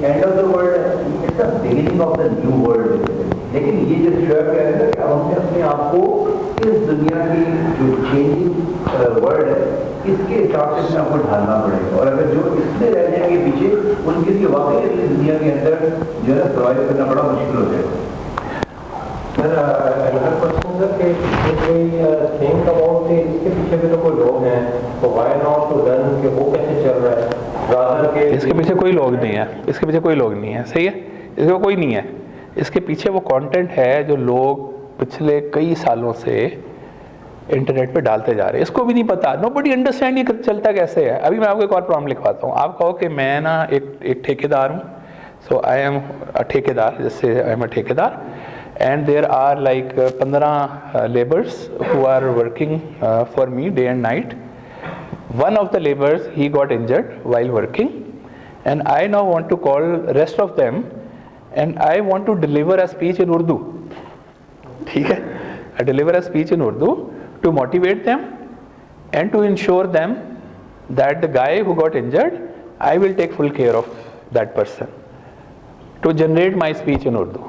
end of the world, it's the beginning of the new world. लेकिन ये जो श्योर कह रहे हैं कि हमने अपने आप को इस दुनिया की जो चेंजिंग वर्ल्ड है इसके हिसाब से अपने आपको ढालना पड़ेगा, और अगर जो इसमें रह जाएंगे पीछे, उनके लिए वाकई इस दुनिया के अंदर जो है सर्वाइव करना बड़ा मुश्किल हो जाएगा। सर अनदर क्वेश्चन सर कि कोई थिंक अबाउट कि इसके पीछे भी तो कोई लोग हैं, तो व्हाई नॉट टू डन कि वो कैसे चल रहा है, रादर के इसके पीछे कोई लोग नहीं है, इसके पीछे कोई लोग नहीं है, सही है, इसका कोई नहीं है। इसके पीछे वो कंटेंट है जो लोग पिछले कई सालों से इंटरनेट पे डालते जा रहे हैं, इसको भी नहीं पता, नोबडी अंडरस्टैंड ये चलता कैसे है। अभी मैं आपको एक और प्रॉब्लम लिखवाता हूँ। आप कहो कि मैं ना एक ठेकेदार हूँ, सो आई एम अ ठेकेदार, जैसे आई एम अ ठेकेदार, and there are like 15 laborers who are working for me day and night. One of the laborers, he got injured while working, and I now want to call rest of them, and I want to deliver a speech in Urdu. ठीक है? I deliver a speech in Urdu to motivate them and to ensure them that the guy who got injured, I will take full care of that person. To generate my speech in Urdu.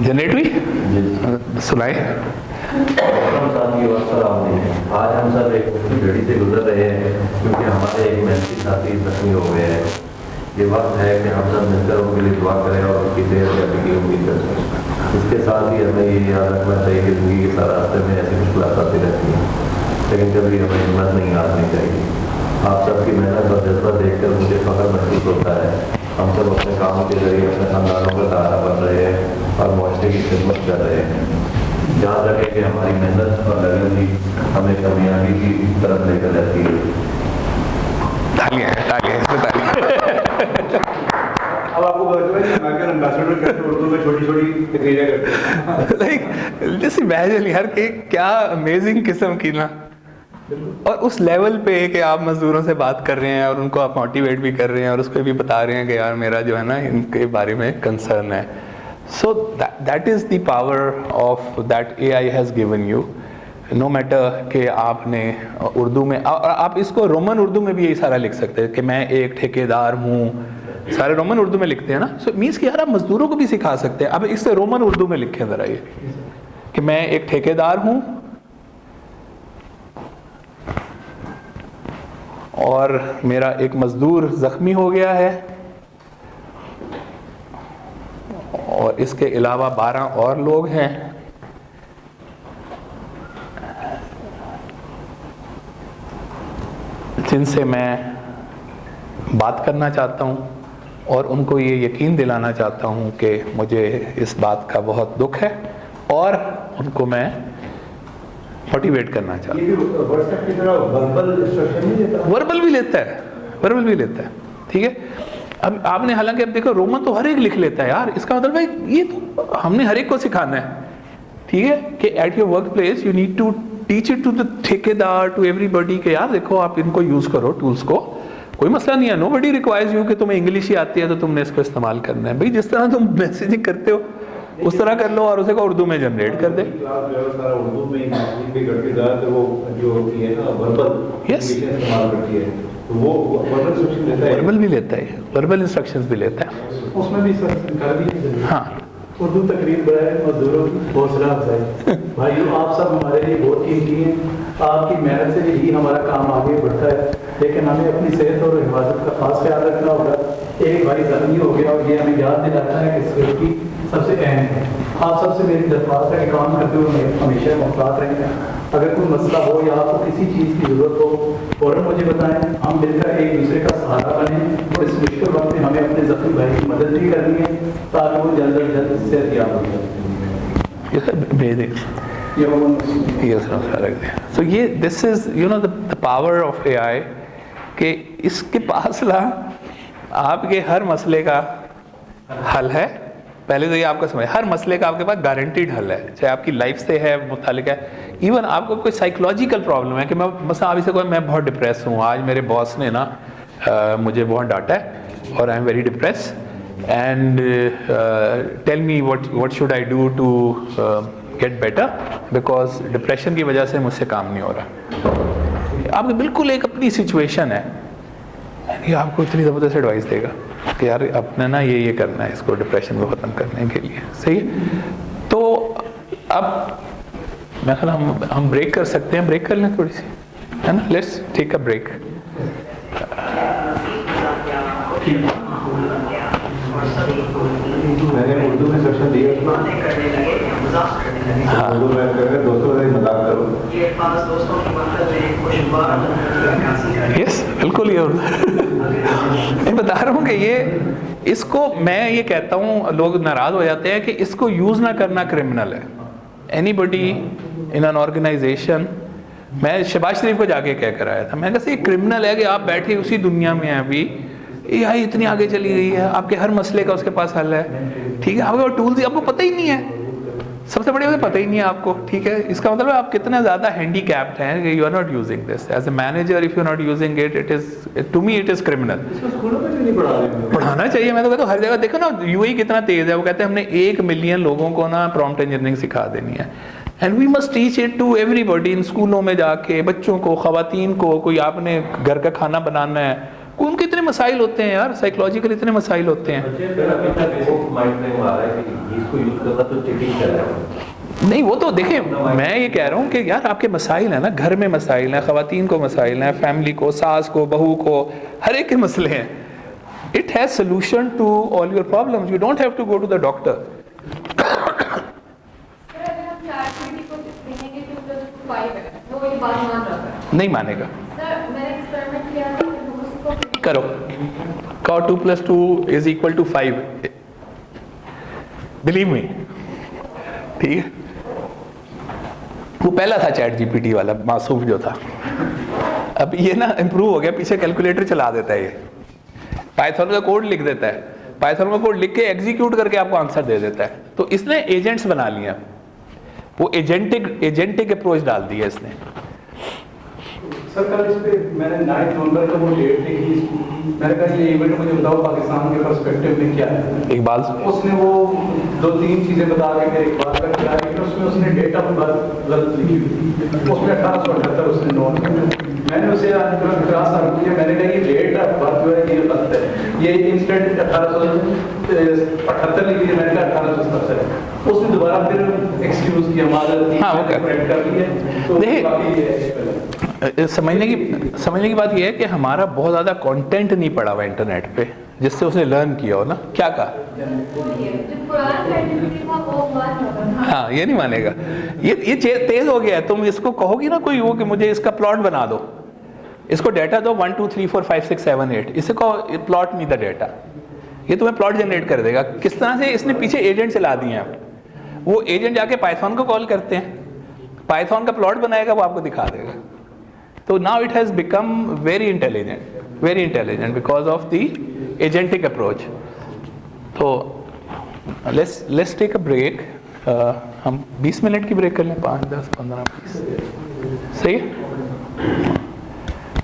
Generate हुई? सुनाए। आज हम सब एक घड़ी से गुजर रहे हैं क्योंकि हमारे एक मेहनती साथी जख्मी हो गए हैं। ये वक्त है कि हम सब मिलकर उनके लिए दुआ करें और उनकी सेहत करने की उम्मीद करें। इसके साथ ही हमें ये याद रखना चाहिए कि जिंदगी के सारे रास्ते में ऐसी मुश्किलात आती रहती हैं, लेकिन कभी हमें हिम्मत नहीं हारनी चाहिए। आप सबकी मेहनत और जज्बा देखकर मुझे फख्र महसूस होता है। हम सब अपने कामों के जरिए अपने खानदानों का सहारा बन रहे हैं और मुआशरे की खिदमत कर रहे हैं। याद रखें कि हमारी मेहनत और लगन ही हमें कामयाबी की तरफ लेकर जाती है। तालियां, तालियां, इसमें तालियां। अब आपको पता चला कि अमेरिकन एम्बेसडर करते उर्दू में छोटी-छोटी तकरीरें करते हैं। लाइक जस्ट इमेजिन यार कि क्या अमेजिंग किस्म की ना, और उस लेवल पे कि आप मजदूरों से बात कर रहे हैं और उनको आप मोटिवेट भी कर रहे हैं और उसको भी बता रहे हैं कि यार मेरा जो है ना इनके बारे में कंसर्न है। So that is the power of that AI has given you, no matter कि आपने उर्दू में, और आप इसको रोमन उर्दू में भी यही सारा लिख सकते हैं कि मैं एक ठेकेदार हूँ, सारे रोमन उर्दू में लिखते हैं ना। सो मीन्स कि यार आप मजदूरों को भी सिखा सकते हैं। अब इससे रोमन उर्दू में लिखें ज़रा ये कि मैं एक ठेकेदार हूँ और मेरा एक मजदूर जख्मी हो गया है और इसके अलावा 12 और लोग हैं जिनसे मैं बात करना चाहता हूं और उनको ये यकीन दिलाना चाहता हूं कि मुझे इस बात का बहुत दुख है और उनको मैं मोटिवेट करना चाहता हूँ। ये भी व्हाट्सएप की तरह वर्बल इंस्ट्रक्शन नहीं देता? वर्बल भी लेता है, वर्बल भी लेता है, ठीक है। अब आपने हालांकि अब देखो रोमन तो हर एक लिख लेता है यार, इसका मतलब भाई ये तो हमने हर एक को सिखाना है, ठीक है, कि at your work place you need to teach it to the ठेकेदार, टू एवरीबॉडी कि यार देखो आप इनको यूज करो टूल्स को, कोई मसला नहीं है। नोबडी रिक्वायर्स यू कि तुम्हें इंग्लिश ही आती है तो तुमने इसको इस्तेमाल करना है। भाई जिस तरह तुम मैसेजिंग करते हो उस तरह कर लो और उसे को उर्दू में जनरेट कर दे। उर्दू में भी करके ज़्यादातर वो जो होती है ना वर्बल इस्तेमाल करती है, तो वो वर्बल इंस्ट्रक्शन देता है। वर्बल भी लेता है, वर्बल इंस्ट्रक्शंस भी लेता है। उसमें भी कर दी। हाँ, उर्दू तकरीर बनाए मजदूरों की हौसला अफजाई। भाइयों आप सब हमारे लिए बहुत कीमती हैं, आपकी मेहनत से ही हमारा काम आगे बढ़ता है, लेकिन हमें अपनी सेहत और हिफाजत का खास ख्याल रखना होगा। एक भाई जख्मी हो गया और ये हमें याद दिलाता है कि सेफ्टी सबसे अहम है। आप सबसे मेरी दरख्वास्त है कि काम करते हुए हमेशा मोहतात रहें। अगर कोई मसला हो या आपको किसी चीज़ की ज़रूरत हो फ़ौरन मुझे बताएं, हम मिलकर एक दूसरे का सहारा बनें और इस मुश्किल वक्त में हमें अपने जख्मी भाई की मदद भी करनी है ताकि वो जल्द अज जल्द सेहतयाब हो जाए। ये सब भेज दें, ये सब रख दें। सो ये this is you know the power of AI कि इसके पास ना आपके हर मसले का हल है। पहले तो ये आपको समझ, हर मसले का आपके पास गारंटीड हल है, चाहे आपकी लाइफ से है मुतालिक है। इवन आपको कोई साइकोलॉजिकल प्रॉब्लम है कि मैं मसला अभी से कोई मैं बहुत डिप्रेस हूँ, आज मेरे बॉस ने ना मुझे बहुत डांटा है और I am very depress and tell me what should I do to get better because depression की वजह से मुझसे काम नहीं हो रहा। आपकी बिल्कुल एक अपनी सिचुएशन है, ये आपको इतनी ज़बरदस्त एडवाइस देगा कि यार अपने ना ये करना है इसको डिप्रेशन को ख़त्म करने के लिए, सही है। तो अब मैं ख्याल हम ब्रेक कर सकते हैं, ब्रेक कर लें थोड़ी सी, है ना। Let's take a break. मैंने उर्दू में सेक्शन दिया उसमें उर्दू में दोस्तों से मजाक करो यस बिल्कुल ये मैं बता रहा हूँ कि ये इसको मैं ये कहता हूँ, लोग नाराज हो जाते हैं कि इसको यूज ना करना क्रिमिनल है। एनीबडी इन एन ऑर्गेनाइजेशन, मैं शहबाज शरीफ को जाके कह कर आया था, मैं कहा ये क्रिमिनल है कि आप बैठे उसी दुनिया में हैं अभी, AI इतनी आगे चली गई है, आपके हर मसले का उसके पास हल है, ठीक है, आपके टूल्स आपको पता ही नहीं है, सबसे बड़ी बात पता ही नहीं है आपको, ठीक है। इसका मतलब आप कितना ज़्यादा हैंडीकैप्ड हैं कि you are not using this as a manager, if you are not using it, it is to me it is criminal. स्कूलों में भी नहीं पढ़ा रहे हैं। पढ़ाना चाहिए, मैं तो कहता हूँ हर जगह देखो ना, UAE कितना तेज है, वो कहते हैं हमने 1 मिलियन लोगों को ना प्रॉम्प्ट इंजीनियरिंग सिखा देनी है, and we must teach it to everybody इन स्कूलों में जाके, बच्चों को, खवातीन को, कोई आपने घर का खाना बनाना है, उनके इतने मसाइल होते हैं यार, साइकोलॉजिकल इतने मसाइल होते हैं। नहीं वो तो देखें, मैं ये कह रहा हूँ कि यार आपके मसाइल हैं ना, घर में मसाइल हैं, खवातीन को मसाइल हैं, फैमिली को, सास को, बहू को, हर एक के मसले हैं। It has solution to all your problems, you don't have to go to the doctor. नहीं मानेगा, करो, कहो 2 + 2 = 5, बिलीव मी, ठीक है। वो पहला था चैट GPT वाला मासूम जो था, अब ये ना इम्प्रूव हो गया, पीछे कैलकुलेटर चला देता है, ये पाइथन का कोड लिख देता है, पाइथन का कोड लिख के एग्जीक्यूट करके आपको आंसर दे देता है। तो इसने एजेंट्स बना लिए, वो एजेंटिक अप्रोच डाल दी है इसने। सर कल इस पे मैंने 9 नवंबर का वो डेट देखी, मैंने कहा ये इवेंट मुझे बताओ पाकिस्तान के पर्सपेक्टिव में क्या है। इकबाल उसने वो 2-3 चीजें बता के मेरे इकबाल का क्या है, उसमें उसने डेटा पर बात गलत लिखी हुई, उसमें 1878 उसने नोट, मैंने उसे आज क्लास आरंभ किया, मैंने कहा ये डेट बात जो है ये गलत है, ये इंसिडेंट 1878 लिखी है, मैंने कहा 1877 है। उसने दोबारा फिर एक्सक्यूज किया, माजरत हाँ, वो कर ली है। तो समझने की बात यह है कि हमारा बहुत ज़्यादा कंटेंट नहीं पड़ा हुआ इंटरनेट पे, जिससे उसने लर्न किया हो ना। क्या कहा? हाँ, ये नहीं मानेगा, ये तेज हो गया है। तुम इसको कहोगी ना कोई वो कि मुझे इसका प्लॉट बना दो, इसको डेटा दो 1 2 3 4 5 6 7 8, इसे कहो प्लॉट मी द डेटा, ये तुम्हें प्लॉट जनरेट कर देगा। किस तरह से इसने पीछे एजेंट चला दिए हैं, वो एजेंट जाके पाइथन को कॉल करते हैं, पाइथन का प्लॉट बनाएगा, वो आपको दिखा देगा। तो now it has become very intelligent because of the agentic approach. तो लेट्स टेक अ ब्रेक, हम 20 मिनट की ब्रेक कर लें, 5 10 15 20, सही है?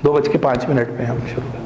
2:05 पे हम शुरू करें।